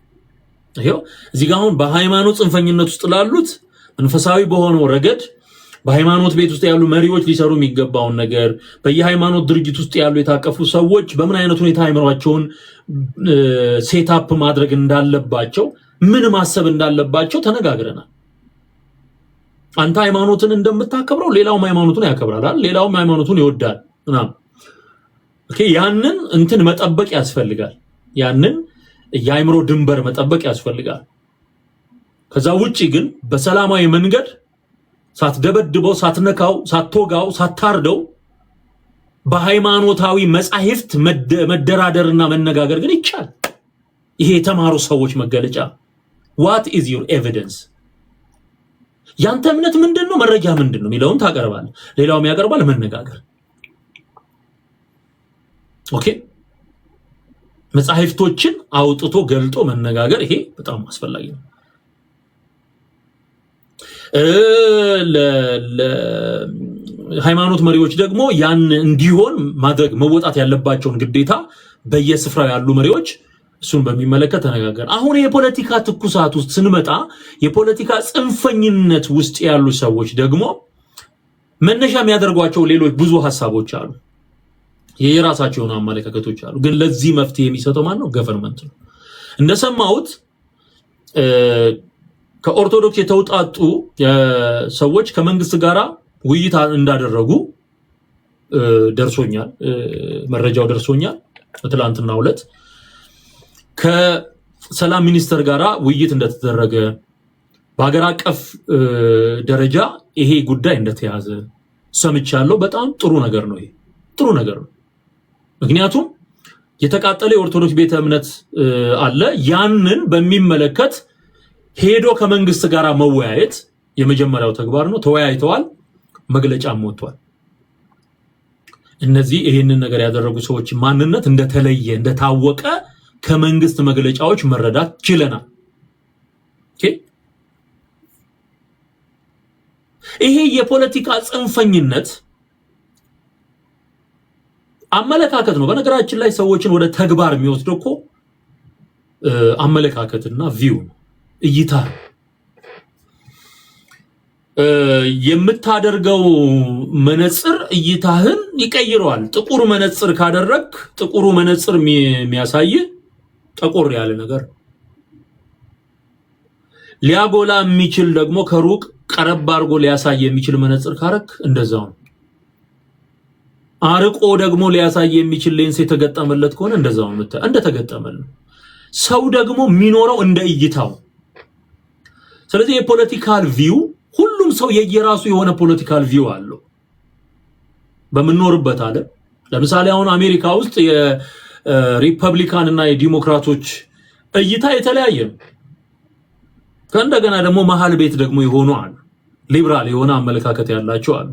ይሄው እዚህ ጋር አሁን በሃይማኖት ጽንፈኝነት ውስጥ ላሉት መንፈሳዊ በሆነው ረገድ በሃይማኖት ቤት ውስጥ ያሉ መሪዎች ሊሰሩ የሚገባውን ነገር በየሃይማኖት ድርጅት ውስጥ ያሉ የታቀፉ ሰዎች በምን አይነት ሁኔታ አይምሯቸውን ሴትአፕ ማድረግ እንዳለባቸው ምን ማሰብ እንዳለባቸው ተነጋግረናል። አንተ ሃይማኖትን እንደምታከብረው ሌላውም ሃይማኖቱን ያከብራል፣ ሌላውም ሃይማኖቱን ይወዳል እና ኦኬ ያንን እንትን መጠበቅ ያስፈልጋል። ያንን የአይምሮ ድንበር መጠበቅ ያስፈልጋል። ከዛ ውጪ ግን በሰላማዊ መንገድ ሳትደበድበው፣ ሳትነካው፣ ሳትወጋው፣ ሳታርደው በሃይማኖታዊ መጻሕፍት መደራደርና መነጋገር ግን ይቻላል። ይሄ የተማሩ ሰዎች መገለጫ። what is your evidence? ያንተ እምነት ምንድነው? መረጃ ምንድነው? የሚለውን ታቀርባለህ፣ ሌላውም ያቀርባል። መነጋገር ኦኬ። መጻሕፍቶችን አውጥቶ ገልጦ መነጋገር ይሄ በጣም አስፈላጊ ነው። ለሃይማኖት መሪዎች ደግሞ ያን እንዲሆን ማድረግ መወጣት ያለባቸውን ግዴታ በየስፍራው ያሉ መሪዎች እሱን በሚመለከት ተነጋገር። አሁን የፖለቲካ ትኩሳት ውስጥ ስንመጣ የፖለቲካ ጽንፈኝነት ውስጥ ያሉ ሰዎች ደግሞ መነሻ የሚያደርጓቸው ሌሎች ብዙ ሐሳቦች አሉ፣ የራሳቸው የሆኑ አመለካከቶች አሉ። ግን ለዚህ መፍትሄ የሚሰጠው ማን ነው? ገቨርንመንት ነው። እንደሰማሁት ከኦርቶዶክስ የተውጣጡ ሰዎች ከመንግስት ጋራ ውይይት እንዳደረጉ ደርሶኛል፣ መረጃው ደርሶኛል። ትላንትናው ዕለት ከሰላም ሚኒስተር ጋራ ውይይት እንደተደረገ በሀገር አቀፍ ደረጃ ይሄ ጉዳይ እንደተያዘ ሰምቻለሁ። በጣም ጥሩ ነገር ነው። ይሄ ጥሩ ነገር ነው። ምክንያቱም የተቃጠለ የኦርቶዶክስ ቤተ እምነት አለ። ያንን በሚመለከት ሄዶ ከመንግስት ጋር መወያየት የመጀመሪያው ተግባር ነው። ተወያይተዋል፣ መግለጫም ወጥቷል። እነዚህ ይሄንን ነገር ያደረጉ ሰዎች ማንነት እንደተለየ እንደታወቀ ከመንግስት መግለጫዎች መረዳት ችለናል። ኦኬ ይሄ የፖለቲካ ጽንፈኝነት አመለካከት ነው። በነገራችን ላይ ሰዎችን ወደ ተግባር የሚወስደው እኮ አመለካከትና ቪው እይታ የምታደርገው መነጽር እይታህን ይቀይረዋል። ጥቁር መነጽር ካደረክ ጥቁሩ መነጽር የሚያሳይ ጠቆር ያለ ነገር ሊያጎላ የሚችል ደግሞ ከሩቅ ቀረብ አድርጎ ሊያሳይ የሚችል መነጽር ካረክ እንደዛው ነው። አርቆ ደግሞ ሊያሳይ የሚችል ሌንስ የተገጠመለት ከሆነ እንደዛው ነው። እንደተገጠመለት ሰው ደግሞ የሚኖረው እንደ እይታው። ስለዚህ የፖለቲካል ቪው ሁሉም ሰው የየራሱ የሆነ ፖለቲካል ቪው አለው በመኖርበት አለ። ለምሳሌ አሁን አሜሪካ ውስጥ የሪፐብሊካን እና የዲሞክራቶች እይታ የተለያየ ነው። ከእንደገና ደግሞ መሃል ቤት ደግሞ የሆኑ አሉ፣ ሊበራል የሆነ አመለካከት ያላቸው አሉ።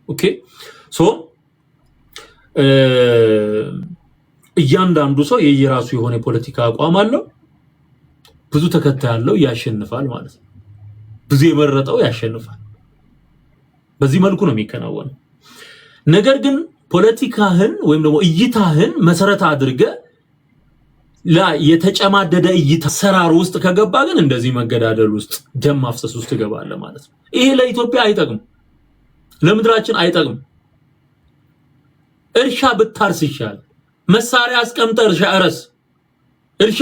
ኦኬ ሶ እያንዳንዱ ሰው የየራሱ የሆነ የፖለቲካ አቋም አለው። ብዙ ተከታይ ያለው ያሸንፋል ማለት ነው። ብዙ የመረጠው ያሸንፋል። በዚህ መልኩ ነው የሚከናወነው። ነገር ግን ፖለቲካህን ወይም ደግሞ እይታህን መሰረት አድርገ የተጨማደደ እይታ ሰራር ውስጥ ከገባ ግን እንደዚህ መገዳደል ውስጥ ደም ማፍሰስ ውስጥ ይገባል ማለት ነው። ይሄ ለኢትዮጵያ አይጠቅም፣ ለምድራችን አይጠቅም። እርሻ ብታርስ ይሻል። መሳሪያ አስቀምጠ እርሻ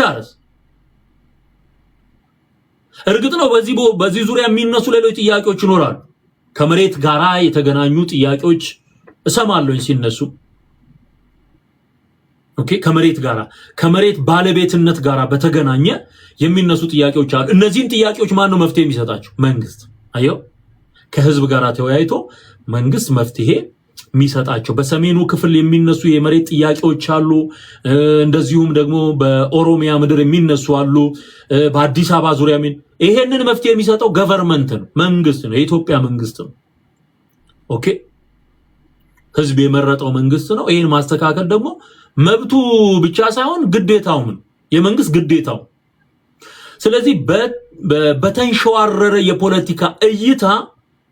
እርስ። እርግጥ ነው በዚህ ዙሪያ የሚነሱ ሌሎች ጥያቄዎች ይኖራሉ። ከመሬት ጋራ የተገናኙ ጥያቄዎች እሰማለሁ ሲነሱ። ኦኬ ከመሬት ባለቤትነት ጋራ በተገናኘ የሚነሱ ጥያቄዎች አሉ። እነዚህን ጥያቄዎች ማን ነው መፍትሄ የሚሰጣቸው? መንግስት። አየው ከህዝብ ጋራ ተወያይቶ መንግስት መፍትሄ የሚሰጣቸው። በሰሜኑ ክፍል የሚነሱ የመሬት ጥያቄዎች አሉ። እንደዚሁም ደግሞ በኦሮሚያ ምድር የሚነሱ አሉ። በአዲስ አበባ ዙሪያ ይሄንን መፍትሄ የሚሰጠው ገቨርንመንት ነው፣ መንግስት ነው፣ የኢትዮጵያ መንግስት ነው። ኦኬ ህዝብ የመረጠው መንግስት ነው። ይሄን ማስተካከል ደግሞ መብቱ ብቻ ሳይሆን ግዴታውም ነው፣ የመንግስት ግዴታው። ስለዚህ በተንሸዋረረ የፖለቲካ እይታ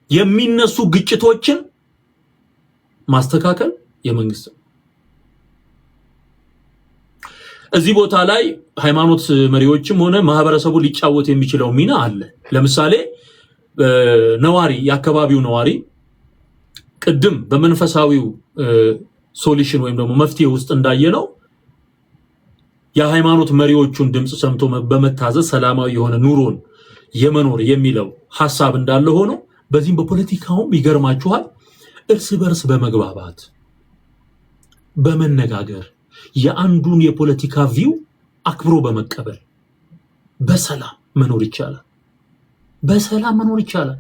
የሚነሱ ግጭቶችን ማስተካከል የመንግስት ነው። እዚህ ቦታ ላይ ሃይማኖት መሪዎችም ሆነ ማህበረሰቡ ሊጫወት የሚችለው ሚና አለ። ለምሳሌ ነዋሪ የአካባቢው ነዋሪ ቅድም በመንፈሳዊው ሶሉሽን ወይም ደግሞ መፍትሄ ውስጥ እንዳየነው የሃይማኖት መሪዎቹን ድምጽ ሰምቶ በመታዘዝ ሰላማዊ የሆነ ኑሮን የመኖር የሚለው ሐሳብ እንዳለ ሆኖ በዚህም በፖለቲካውም ይገርማችኋል እርስ በርስ በመግባባት በመነጋገር የአንዱን የፖለቲካ ቪው አክብሮ በመቀበል በሰላም መኖር ይቻላል። በሰላም መኖር ይቻላል።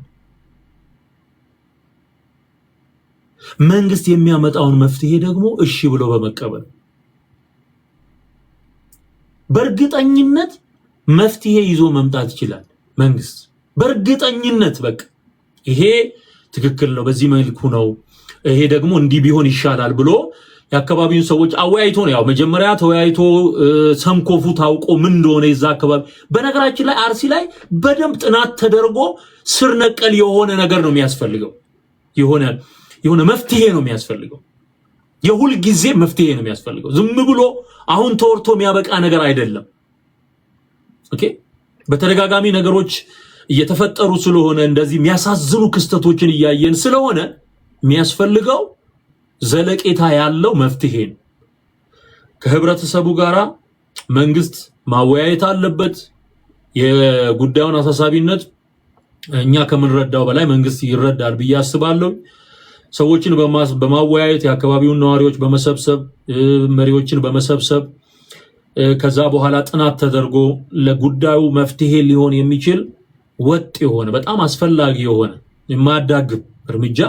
መንግስት የሚያመጣውን መፍትሄ ደግሞ እሺ ብሎ በመቀበል በእርግጠኝነት መፍትሄ ይዞ መምጣት ይችላል መንግስት በእርግጠኝነት በቃ ይሄ ትክክል ነው በዚህ መልኩ ነው ይሄ ደግሞ እንዲህ ቢሆን ይሻላል ብሎ የአካባቢውን ሰዎች አወያይቶ ነው ያው መጀመሪያ ተወያይቶ ሰምኮፉ ታውቆ ምን እንደሆነ ይዛ አካባቢ በነገራችን ላይ አርሲ ላይ በደንብ ጥናት ተደርጎ ስር ነቀል የሆነ ነገር ነው የሚያስፈልገው የሆነ መፍትሄ ነው የሚያስፈልገው የሁል ጊዜ መፍትሄ ነው የሚያስፈልገው ዝም ብሎ አሁን ተወርቶ የሚያበቃ ነገር አይደለም ኦኬ በተደጋጋሚ ነገሮች እየተፈጠሩ ስለሆነ እንደዚህ የሚያሳዝኑ ክስተቶችን እያየን ስለሆነ የሚያስፈልገው ዘለቄታ ያለው መፍትሄ ነው ከህብረተሰቡ ጋራ መንግስት ማወያየት አለበት የጉዳዩን አሳሳቢነት እኛ ከምንረዳው በላይ መንግስት ይረዳል ብዬ አስባለሁ ሰዎችን በማወያየት የአካባቢውን ነዋሪዎች በመሰብሰብ መሪዎችን በመሰብሰብ ከዛ በኋላ ጥናት ተደርጎ ለጉዳዩ መፍትሄ ሊሆን የሚችል ወጥ የሆነ በጣም አስፈላጊ የሆነ የማያዳግም እርምጃ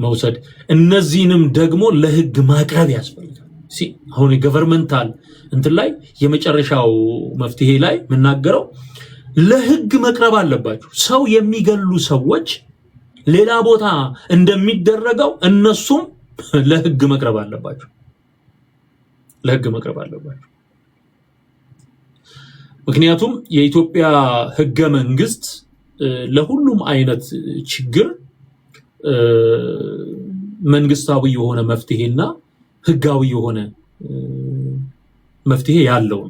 መውሰድ እነዚህንም ደግሞ ለህግ ማቅረብ ያስፈልጋል አሁን የገቨርንመንታል እንትን ላይ የመጨረሻው መፍትሄ ላይ ምናገረው ለህግ መቅረብ አለባቸው ሰው የሚገሉ ሰዎች ሌላ ቦታ እንደሚደረገው እነሱም ለህግ መቅረብ አለባቸው ለህግ መቅረብ አለባቸው ምክንያቱም የኢትዮጵያ ህገ መንግስት ለሁሉም አይነት ችግር መንግስታዊ የሆነ መፍትሄና ህጋዊ የሆነ መፍትሄ ያለው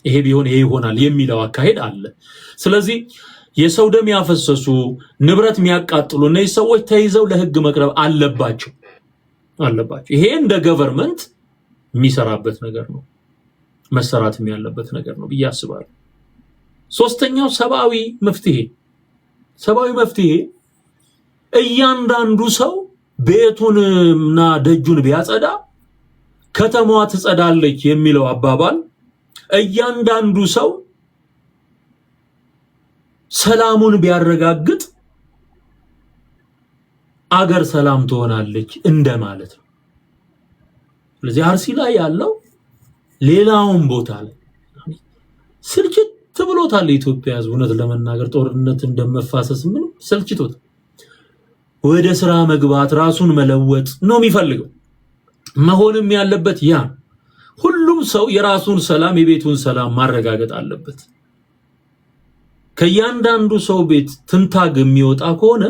ይሄ ቢሆን ይሄ ይሆናል የሚለው አካሄድ አለ ስለዚህ የሰው ደም ያፈሰሱ ንብረት የሚያቃጥሉ እነዚህ ሰዎች ተይዘው ለህግ መቅረብ አለባቸው ይሄ እንደ ገቨርንመንት የሚሰራበት ነገር ነው መሰራትም ያለበት ነገር ነው ብዬ አስባለሁ ሶስተኛው ሰብአዊ መፍትሄ እያንዳንዱ ሰው ቤቱንና ደጁን ቢያጸዳ ከተማዋ ትጸዳለች የሚለው አባባል እያንዳንዱ ሰው ሰላሙን ቢያረጋግጥ አገር ሰላም ትሆናለች እንደማለት ነው ስለዚህ አርሲ ላይ ያለው ሌላውን ቦታ ላይ ስልችት ብሎታል ኢትዮጵያ ህዝብ እውነት ለመናገር ጦርነት እንደመፋሰስ ምን ስልችቶት ወደ ስራ መግባት ራሱን መለወጥ ነው የሚፈልገው መሆንም ያለበት ያ ሁሉም ሰው የራሱን ሰላም የቤቱን ሰላም ማረጋገጥ አለበት ከያንዳንዱ ሰው ቤት ትንታግ የሚወጣ ከሆነ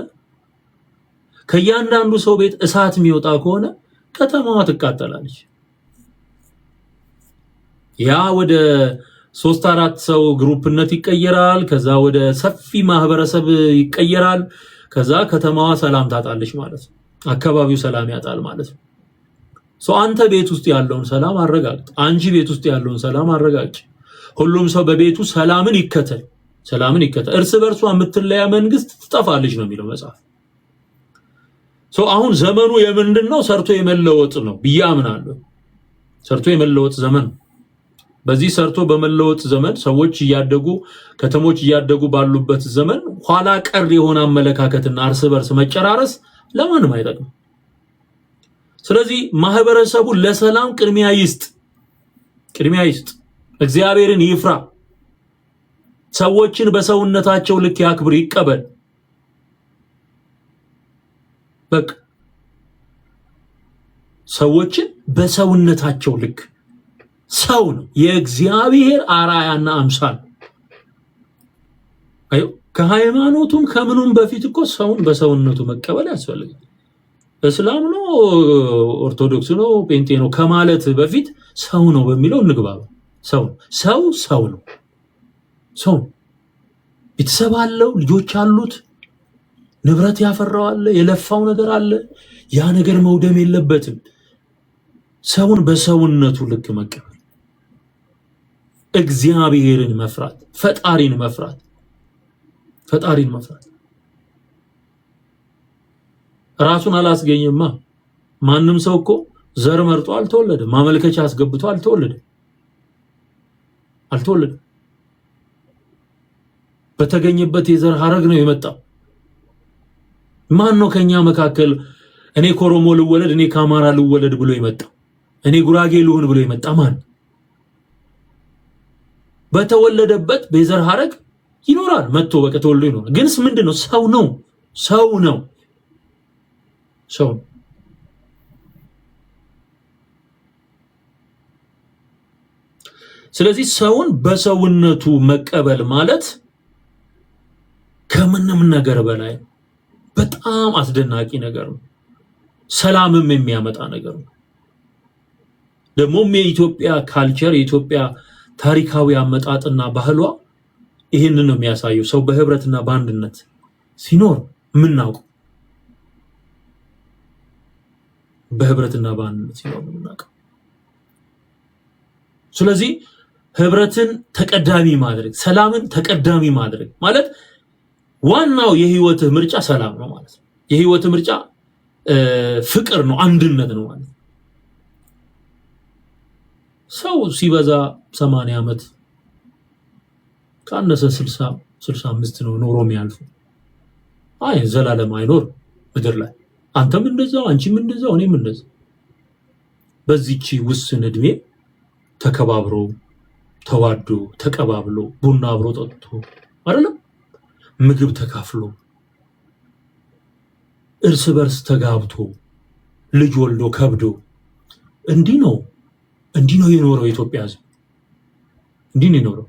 ከያንዳንዱ ሰው ቤት እሳት የሚወጣ ከሆነ ከተማዋ ትቃጠላለች ያ ወደ 3-4 ሰው ግሩፕነት ይቀየራል ከዛ ወደ ሰፊ ማህበረሰብ ይቀየራል ከዛ ከተማዋ ሰላም ታጣለች ማለት ነው አካባቢው ሰላም ያጣል ማለት ነው አንተ ቤት ውስጥ ያለውን ሰላም አረጋግጥ አንቺ ቤት ውስጥ ያለውን ሰላም አረጋግጥ ሁሉም ሰው በቤቱ ሰላምን ይከተል እርስ በርሷ የምትለያ መንግስት ትጠፋለች ነው የሚለው መጽሐፍ አሁን ዘመኑ የምንድነው ሰርቶ የመለወጥ ነው ብያምናለሁ ሰርቶ የመለወጥ ዘመን በዚህ ሰርቶ በመለወጥ ዘመን ሰዎች ያደጉ ከተሞች ያደጉ ባሉበት ዘመን ኋላ ቀር የሆነ አመለካከትና እርስ በርስ መጨራረስ ለማንም አይጠቅም ስለዚህ ማህበረሰቡ ለሰላም ቅድሚያ ይስጥ እግዚአብሔርን ይፍራ ሰዎችን በሰውነታቸው ልክ ያክብር ይቀበል በቃ ሰዎችን በሰውነታቸው ልክ ሰው ነው የእግዚአብሔር አራያና አምሳል ከሃይማኖቱም ከምኑም በፊት እኮ ሰውን በሰውነቱ መቀበል ያስፈልጋል እስላም ነው ኦርቶዶክስ ነው ጴንጤ ነው ከማለት በፊት ሰው ነው በሚለው እንግባባ ሰው ነው። ሰው ቤተሰብ አለው፣ ልጆች አሉት፣ ንብረት ያፈራው አለ፣ የለፋው ነገር አለ። ያ ነገር መውደም የለበትም። ሰውን በሰውነቱ ልክ መቀበል፣ እግዚአብሔርን መፍራት፣ ፈጣሪን መፍራት። ራሱን አላስገኘማ። ማንም ሰው እኮ ዘር መርጦ አልተወለደም። ማመልከቻ አስገብቶ አልተወለደም። በተገኘበት የዘር ሐረግ ነው የመጣው። ማን ነው ከኛ መካከል እኔ ከኦሮሞ ልወለድ፣ እኔ ከአማራ ልወለድ ብሎ የመጣው? እኔ ጉራጌ ልሁን ብሎ የመጣ ማን? በተወለደበት በዘር ሐረግ ይኖራል። መጥቶ በቃ ተወልዶ ይኖራል። ግንስ ምንድነው? ሰው ነው። ስለዚህ ሰውን በሰውነቱ መቀበል ማለት ከምንም ነገር በላይ በጣም አስደናቂ ነገር ነው። ሰላምም የሚያመጣ ነገር ነው። ደግሞም የኢትዮጵያ ካልቸር፣ የኢትዮጵያ ታሪካዊ አመጣጥና ባህሏ ይህንን ነው የሚያሳየው። ሰው በህብረትና በአንድነት ሲኖር ምናውቀው፣ በህብረትና በአንድነት ሲኖር ምናውቀው። ስለዚህ ህብረትን ተቀዳሚ ማድረግ፣ ሰላምን ተቀዳሚ ማድረግ ማለት ዋናው የህይወትህ ምርጫ ሰላም ነው ማለት ነው። የህይወትህ ምርጫ ፍቅር ነው፣ አንድነት ነው ማለት ነው። ሰው ሲበዛ 80 ዓመት ካነሰ 65 ነው ኖሮ የሚያልፉ። ዘላለም አይኖር ምድር ላይ። አንተም እንደዛው፣ አንቺም እንደዛው፣ እኔም እንደዛው። በዚህች ውስን እድሜ ተከባብሮ ተዋዶ ተቀባብሎ ቡና አብሮ ጠጥቶ አይደለም ምግብ ተካፍሎ እርስ በርስ ተጋብቶ ልጅ ወልዶ ከብዶ እንዲህ ነው የኖረው የኢትዮጵያ ሕዝብ። እንዲህ ነው የኖረው።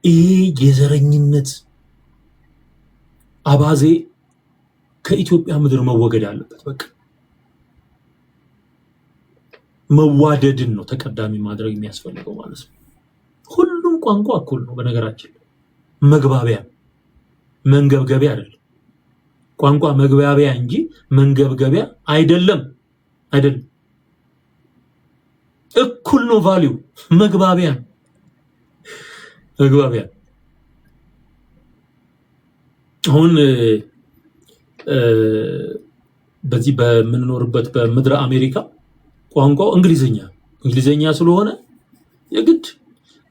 ይሄ የዘረኝነት አባዜ ከኢትዮጵያ ምድር መወገድ አለበት። በቃ መዋደድን ነው ተቀዳሚ ማድረግ የሚያስፈልገው ማለት ነው። ሁሉም ቋንቋ እኩል ነው። በነገራችን መግባቢያ መንገብገቢያ አይደለም። ቋንቋ መግባቢያ እንጂ መንገብገቢያ አይደለም። እኩል ነው ቫልዩ። መግባቢያ አሁን በዚህ በምንኖርበት በምድረ አሜሪካ ቋንቋው እንግሊዘኛ ስለሆነ የግድ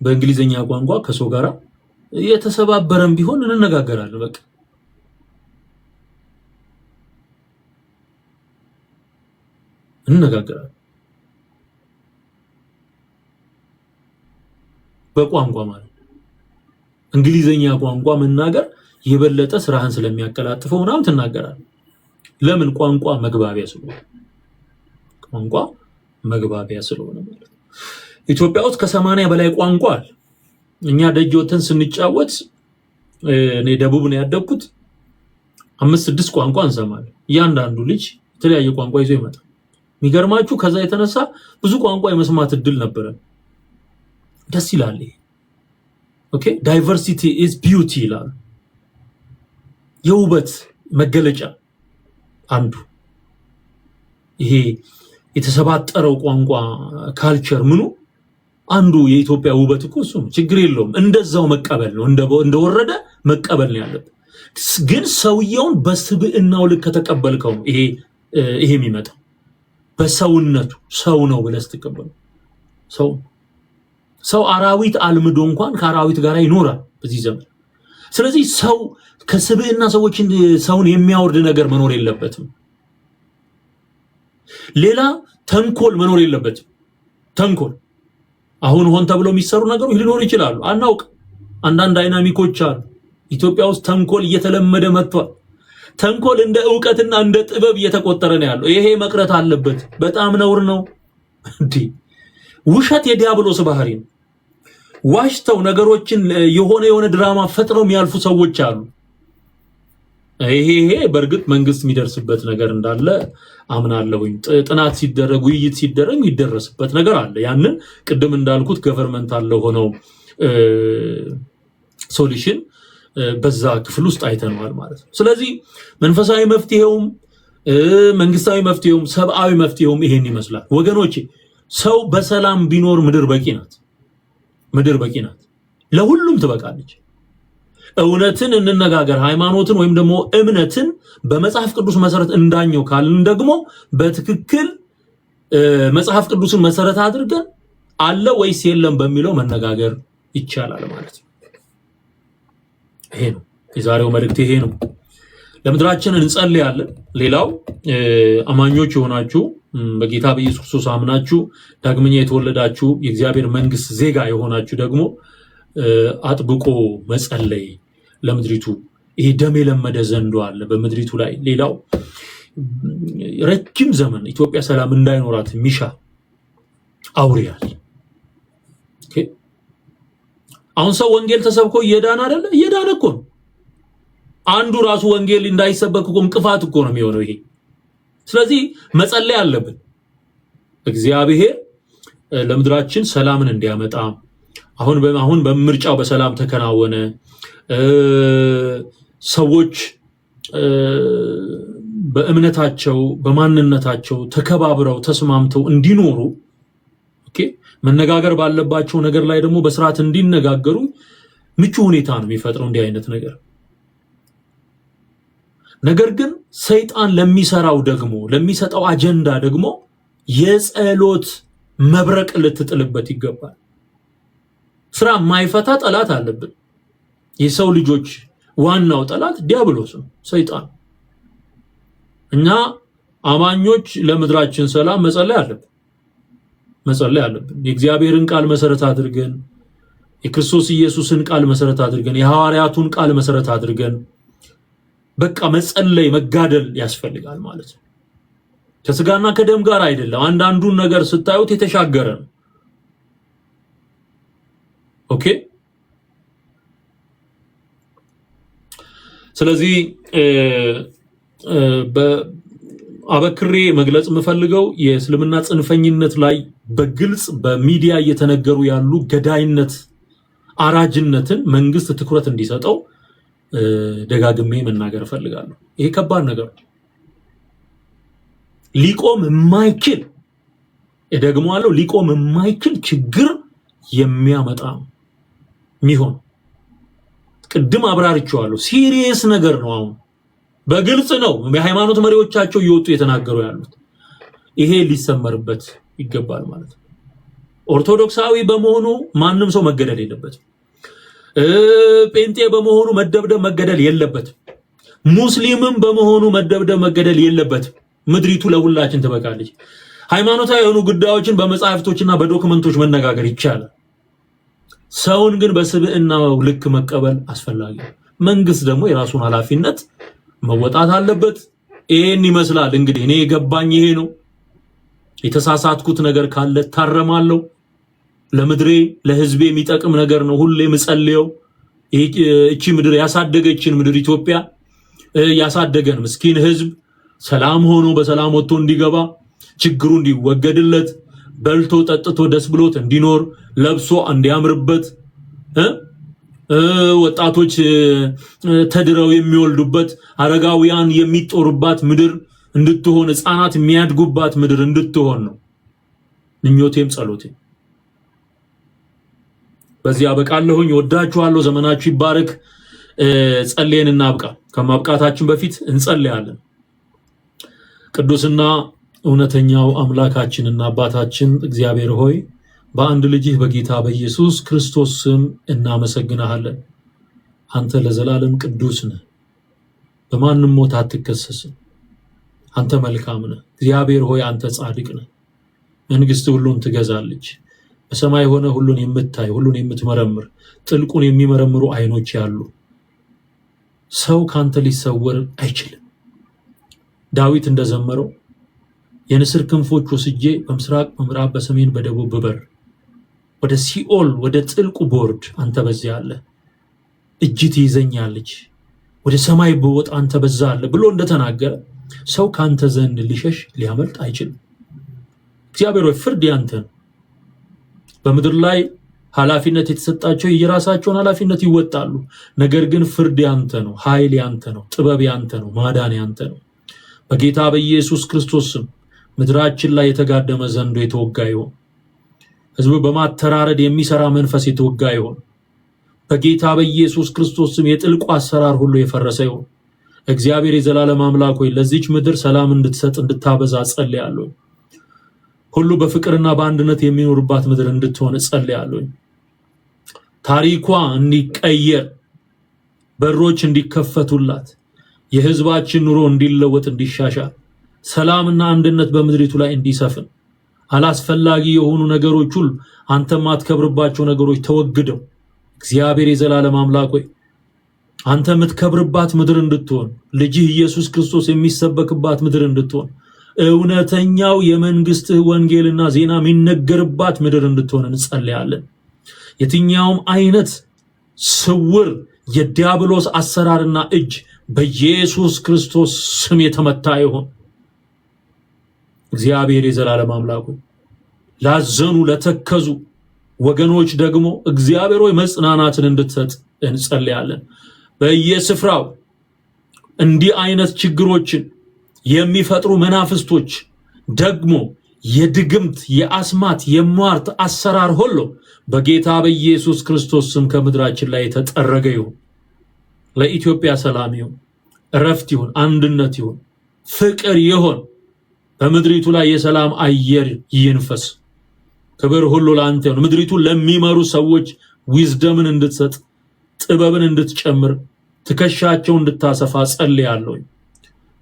በእንግሊዘኛ ቋንቋ ከሰው ጋራ የተሰባበረም ቢሆን እንነጋገራለን። በቃ እንነጋገራለን በቋንቋ ማለት እንግሊዘኛ ቋንቋ መናገር የበለጠ ስራህን ስለሚያቀላጥፈው ምናምን ትናገራለህ። ለምን? ቋንቋ መግባቢያ ስለሆነ ማለት ነው። ኢትዮጵያ ውስጥ ከ80 በላይ ቋንቋ አለ። እኛ ደጅ ወተን ስንጫወት እኔ ደቡብ ነው ያደግኩት፣ 5-6 ቋንቋ እንሰማለን። እያንዳንዱ ልጅ የተለያየ ቋንቋ ይዞ ይመጣል። የሚገርማችሁ ከዛ የተነሳ ብዙ ቋንቋ የመስማት እድል ነበረ። ደስ ይላል። ኦኬ ዳይቨርሲቲ ኢዝ ቢዩቲ ይላል። የውበት መገለጫ አንዱ ይሄ የተሰባጠረው ቋንቋ ካልቸር ምኑ አንዱ የኢትዮጵያ ውበት እኮ እሱ ነው። ችግር የለውም። እንደዛው መቀበል ነው፣ እንደወረደ መቀበል ነው ያለበት። ግን ሰውየውን በስብዕናው ልክ ከተቀበልከው ይሄ የሚመጣው በሰውነቱ ሰው ነው ብለህ ስትቀበል ሰው አራዊት አልምዶ እንኳን ከአራዊት ጋር ይኖራል በዚህ ዘመን። ስለዚህ ሰው ከስብዕና ሰውን የሚያወርድ ነገር መኖር የለበትም። ሌላ ተንኮል መኖር የለበትም። ተንኮል አሁን ሆን ተብሎ የሚሰሩ ነገሮች ሊኖሩ ይችላሉ፣ አናውቅ። አንዳንድ ዳይናሚኮች አሉ። ኢትዮጵያ ውስጥ ተንኮል እየተለመደ መጥቷል። ተንኮል እንደ ዕውቀትና እንደ ጥበብ እየተቆጠረ ነው ያለው። ይሄ መቅረት አለበት። በጣም ነውር ነው። ውሸት የዲያብሎስ ባህሪ ነው። ዋሽተው ነገሮችን የሆነ ድራማ ፈጥረው የሚያልፉ ሰዎች አሉ። ይሄ በእርግጥ መንግስት የሚደርስበት ነገር እንዳለ አምናለሁኝ። ጥናት ሲደረግ ውይይት ሲደረግ የሚደረስበት ነገር አለ። ያንን ቅድም እንዳልኩት ገቨርንመንት ሆነው ሶሉሽን በዛ ክፍል ውስጥ አይተነዋል ማለት ነው። ስለዚህ መንፈሳዊ መፍትሄውም መንግስታዊ መፍትሄውም ሰብአዊ መፍትሄውም ይሄን ይመስላል ወገኖቼ። ሰው በሰላም ቢኖር ምድር በቂ ናት። ምድር በቂ ናት፣ ለሁሉም ትበቃለች። እውነትን እንነጋገር፣ ሃይማኖትን ወይም ደግሞ እምነትን በመጽሐፍ ቅዱስ መሰረት እንዳኘው ካልን ደግሞ በትክክል መጽሐፍ ቅዱስን መሰረት አድርገን አለ ወይስ የለም በሚለው መነጋገር ይቻላል ማለት ነው። ይሄ ነው የዛሬው መልእክት፣ ይሄ ነው። ለምድራችን እንጸልያለን። ሌላው አማኞች የሆናችሁ በጌታ በኢየሱስ ክርስቶስ አምናችሁ ዳግመኛ የተወለዳችሁ የእግዚአብሔር መንግስት ዜጋ የሆናችሁ ደግሞ አጥብቆ መጸለይ ለምድሪቱ። ይሄ ደም የለመደ ዘንዶ አለ በምድሪቱ ላይ። ሌላው ረጅም ዘመን ኢትዮጵያ ሰላም እንዳይኖራት ሚሻ አውሪያል። አሁን ሰው ወንጌል ተሰብኮ እየዳነ አይደለ? እየዳነ እኮ ነው። አንዱ ራሱ ወንጌል እንዳይሰበክ እኮ እንቅፋት እኮ ነው የሚሆነው ይሄ። ስለዚህ መጸለይ አለብን እግዚአብሔር ለምድራችን ሰላምን እንዲያመጣ። አሁን በምርጫው በሰላም ተከናወነ፣ ሰዎች በእምነታቸው በማንነታቸው ተከባብረው ተስማምተው እንዲኖሩ መነጋገር ባለባቸው ነገር ላይ ደግሞ በስርዓት እንዲነጋገሩ ምቹ ሁኔታ ነው የሚፈጥረው እንዲህ አይነት ነገር። ነገር ግን ሰይጣን ለሚሰራው ደግሞ ለሚሰጠው አጀንዳ ደግሞ የጸሎት መብረቅ ልትጥልበት ይገባል። ስራ ማይፈታ ጠላት አለብን። የሰው ልጆች ዋናው ጠላት ዲያብሎስ ነው፣ ሰይጣን። እኛ አማኞች ለምድራችን ሰላም መጸለይ አለብን። የእግዚአብሔርን ቃል መሰረት አድርገን የክርስቶስ ኢየሱስን ቃል መሰረት አድርገን የሐዋርያቱን ቃል መሰረት አድርገን በቃ መጸለይ መጋደል ያስፈልጋል ማለት ነው። ከስጋና ከደም ጋር አይደለም። አንዳንዱን ነገር ስታዩት የተሻገረ ነው። ኦኬ። ስለዚህ አበክሬ መግለጽ የምፈልገው የእስልምና ጽንፈኝነት ላይ በግልጽ በሚዲያ እየተነገሩ ያሉ ገዳይነት፣ አራጅነትን መንግስት ትኩረት እንዲሰጠው ደጋግሜ መናገር እፈልጋለሁ። ይሄ ከባድ ነገር ነው። ሊቆም የማይችል እደግመዋለሁ፣ ሊቆም የማይችል ችግር የሚያመጣ ሚሆን ቅድም አብራርቼዋለሁ። ሲሪየስ ነገር ነው። አሁን በግልጽ ነው የሃይማኖት መሪዎቻቸው እየወጡ የተናገሩ ያሉት። ይሄ ሊሰመርበት ይገባል ማለት ነው። ኦርቶዶክሳዊ በመሆኑ ማንም ሰው መገደል የለበትም። ጴንጤ በመሆኑ መደብደብ መገደል የለበትም። ሙስሊምም በመሆኑ መደብደብ መገደል የለበትም። ምድሪቱ ለሁላችን ትበቃለች። ሃይማኖታዊ የሆኑ ጉዳዮችን በመጻሕፍቶችና በዶክመንቶች መነጋገር ይቻላል። ሰውን ግን በስብዕናው ልክ መቀበል አስፈላጊ ነው። መንግስት ደግሞ የራሱን ኃላፊነት መወጣት አለበት። ይሄን ይመስላል እንግዲህ እኔ የገባኝ ይሄ ነው። የተሳሳትኩት ነገር ካለ ታረማለሁ። ለምድሬ ለህዝቤ የሚጠቅም ነገር ነው ሁሌ ምጸልየው። እቺ ምድር ያሳደገችን ምድር ኢትዮጵያ ያሳደገን ምስኪን ህዝብ ሰላም ሆኖ በሰላም ወጥቶ እንዲገባ፣ ችግሩ እንዲወገድለት፣ በልቶ ጠጥቶ ደስ ብሎት እንዲኖር፣ ለብሶ እንዲያምርበት፣ ወጣቶች ተድረው የሚወልዱበት፣ አረጋውያን የሚጦሩባት ምድር እንድትሆን፣ ህፃናት የሚያድጉባት ምድር እንድትሆን ነው ምኞቴም ጸሎቴም። በዚህ አበቃለሁኝ። ወዳችኋለሁ። ዘመናችሁ ይባረክ። ጸልየን እናብቃ። ከማብቃታችን በፊት እንጸልያለን። ቅዱስና እውነተኛው አምላካችንና አባታችን እግዚአብሔር ሆይ በአንድ ልጅህ በጌታ በኢየሱስ ክርስቶስ ስም እናመሰግናለን። አንተ ለዘላለም ቅዱስ ነህ። በማንም ሞት አትከሰስም። አንተ መልካም ነህ። እግዚአብሔር ሆይ አንተ ጻድቅ ነህ። መንግስት ሁሉን ትገዛለች። በሰማይ ሆነ ሁሉን የምታይ ሁሉን የምትመረምር ጥልቁን የሚመረምሩ አይኖች ያሉ ሰው ካንተ ሊሰወር አይችልም። ዳዊት እንደዘመረው የንስር ክንፎች ወስጄ በምስራቅ በምዕራብ በሰሜን በደቡብ ብበር ወደ ሲኦል ወደ ጥልቁ ቦርድ አንተ በዚያ አለ። እጅ ትይዘኛለች፣ ወደ ሰማይ ብወጣ አንተ በዛ አለ ብሎ እንደተናገረ ሰው ካንተ ዘንድ ሊሸሽ ሊያመልጥ አይችልም። እግዚአብሔር ወይ ፍርድ ያንተ ነው። በምድር ላይ ኃላፊነት የተሰጣቸው የራሳቸውን ኃላፊነት ይወጣሉ። ነገር ግን ፍርድ ያንተ ነው፣ ኃይል ያንተ ነው፣ ጥበብ ያንተ ነው፣ ማዳን ያንተ ነው። በጌታ በኢየሱስ ክርስቶስ ስም ምድራችን ላይ የተጋደመ ዘንዶ የተወጋ ይሁን። ሕዝቡ በማተራረድ የሚሰራ መንፈስ የተወጋ ይሁን። በጌታ በኢየሱስ ክርስቶስ ስም የጥልቁ አሰራር ሁሉ የፈረሰ ይሁን። እግዚአብሔር የዘላለም አምላክ ሆይ ለዚች ምድር ሰላም እንድትሰጥ እንድታበዛ ጸልያለሁ። ሁሉ በፍቅርና በአንድነት የሚኖርባት ምድር እንድትሆን ጸልያለሁ። ታሪኳ እንዲቀየር፣ በሮች እንዲከፈቱላት፣ የሕዝባችን ኑሮ እንዲለወጥ እንዲሻሻል፣ ሰላምና አንድነት በምድሪቱ ላይ እንዲሰፍን፣ አላስፈላጊ የሆኑ ነገሮች ሁሉ አንተ ማትከብርባቸው ነገሮች ተወግደው እግዚአብሔር የዘላለም አምላክ ሆይ አንተ የምትከብርባት ምድር እንድትሆን፣ ልጅህ ኢየሱስ ክርስቶስ የሚሰበክባት ምድር እንድትሆን፣ እውነተኛው የመንግስትህ ወንጌልና ዜና የሚነገርባት ምድር እንድትሆን እንጸልያለን። የትኛውም አይነት ስውር የዲያብሎስ አሰራርና እጅ በኢየሱስ ክርስቶስ ስም የተመታ ይሁን። እግዚአብሔር የዘላለም አምላክ ሆይ ላዘኑ ለተከዙ ወገኖች ደግሞ እግዚአብሔር ሆይ መጽናናትን እንድትሰጥ እንጸልያለን። በየስፍራው እንዲህ አይነት ችግሮችን የሚፈጥሩ መናፍስቶች ደግሞ የድግምት የአስማት የሟርት አሰራር ሁሉ በጌታ በኢየሱስ ክርስቶስ ስም ከምድራችን ላይ የተጠረገ ይሁን። ለኢትዮጵያ ሰላም ይሁን፣ እረፍት ይሁን፣ አንድነት ይሁን፣ ፍቅር ይሁን። በምድሪቱ ላይ የሰላም አየር ይንፈስ። ክብር ሁሉ ለአንተ ይሁን። ምድሪቱን ለሚመሩ ሰዎች ዊዝደምን እንድትሰጥ፣ ጥበብን እንድትጨምር፣ ትከሻቸውን እንድታሰፋ ጸልያለሁ።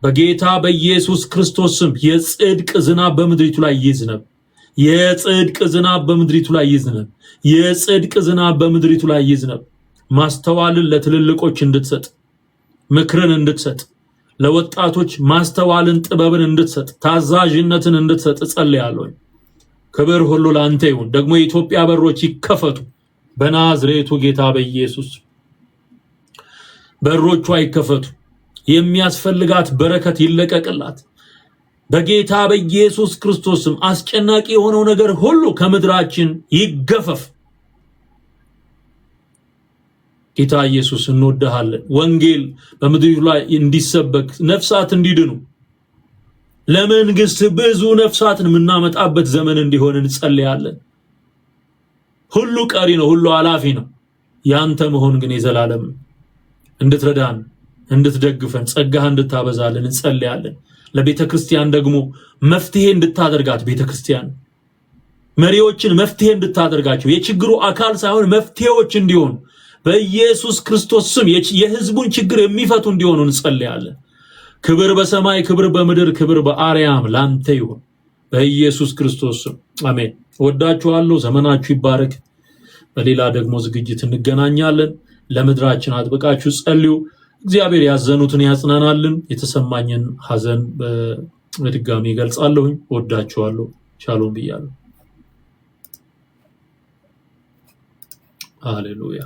በጌታ በኢየሱስ ክርስቶስ ስም የጽድቅ ዝናብ በምድሪቱ ላይ ይዝነብ። የጽድቅ ዝናብ በምድሪቱ ላይ ይዝነብ። የጽድቅ ዝናብ በምድሪቱ ላይ ይዝነብ። ማስተዋልን ለትልልቆች እንድትሰጥ፣ ምክርን እንድትሰጥ፣ ለወጣቶች ማስተዋልን ጥበብን እንድትሰጥ፣ ታዛዥነትን እንድትሰጥ ጸልያለሁ። ክብር ሁሉ ለአንተ ይሁን። ደግሞ የኢትዮጵያ በሮች ይከፈቱ በናዝሬቱ ጌታ በኢየሱስ በሮቿ ይከፈቱ። የሚያስፈልጋት በረከት ይለቀቅላት በጌታ በኢየሱስ ክርስቶስም። አስጨናቂ የሆነው ነገር ሁሉ ከምድራችን ይገፈፍ። ጌታ ኢየሱስ እንወድሃለን። ወንጌል በምድር ላይ እንዲሰበክ፣ ነፍሳት እንዲድኑ፣ ለመንግስት ብዙ ነፍሳትን የምናመጣበት ዘመን እንዲሆን እንጸልያለን። ሁሉ ቀሪ ነው፣ ሁሉ አላፊ ነው። ያንተ መሆን ግን የዘላለም ነው። እንድትረዳን፣ እንድትደግፈን፣ ጸጋህ እንድታበዛልን እንጸልያለን። ለቤተ ክርስቲያን ደግሞ መፍትሄ እንድታደርጋት፣ ቤተ ክርስቲያን መሪዎችን መፍትሄ እንድታደርጋቸው፣ የችግሩ አካል ሳይሆን መፍትሄዎች እንዲሆኑ በኢየሱስ ክርስቶስ ስም የህዝቡን ችግር የሚፈቱ እንዲሆኑ እንጸልያለን። ክብር በሰማይ ክብር በምድር ክብር በአርያም ላንተ ይሁን በኢየሱስ ክርስቶስ ስም አሜን። ወዳችኋለሁ። ዘመናችሁ ይባረክ። በሌላ ደግሞ ዝግጅት እንገናኛለን። ለምድራችን አጥብቃችሁ ጸልዩ። እግዚአብሔር ያዘኑትን ያጽናናልን። የተሰማኝን ሐዘን በድጋሚ ገልጻለሁኝ። ወዳችኋለሁ። ሻሎም ብያለሁ። ሃሌሉያ።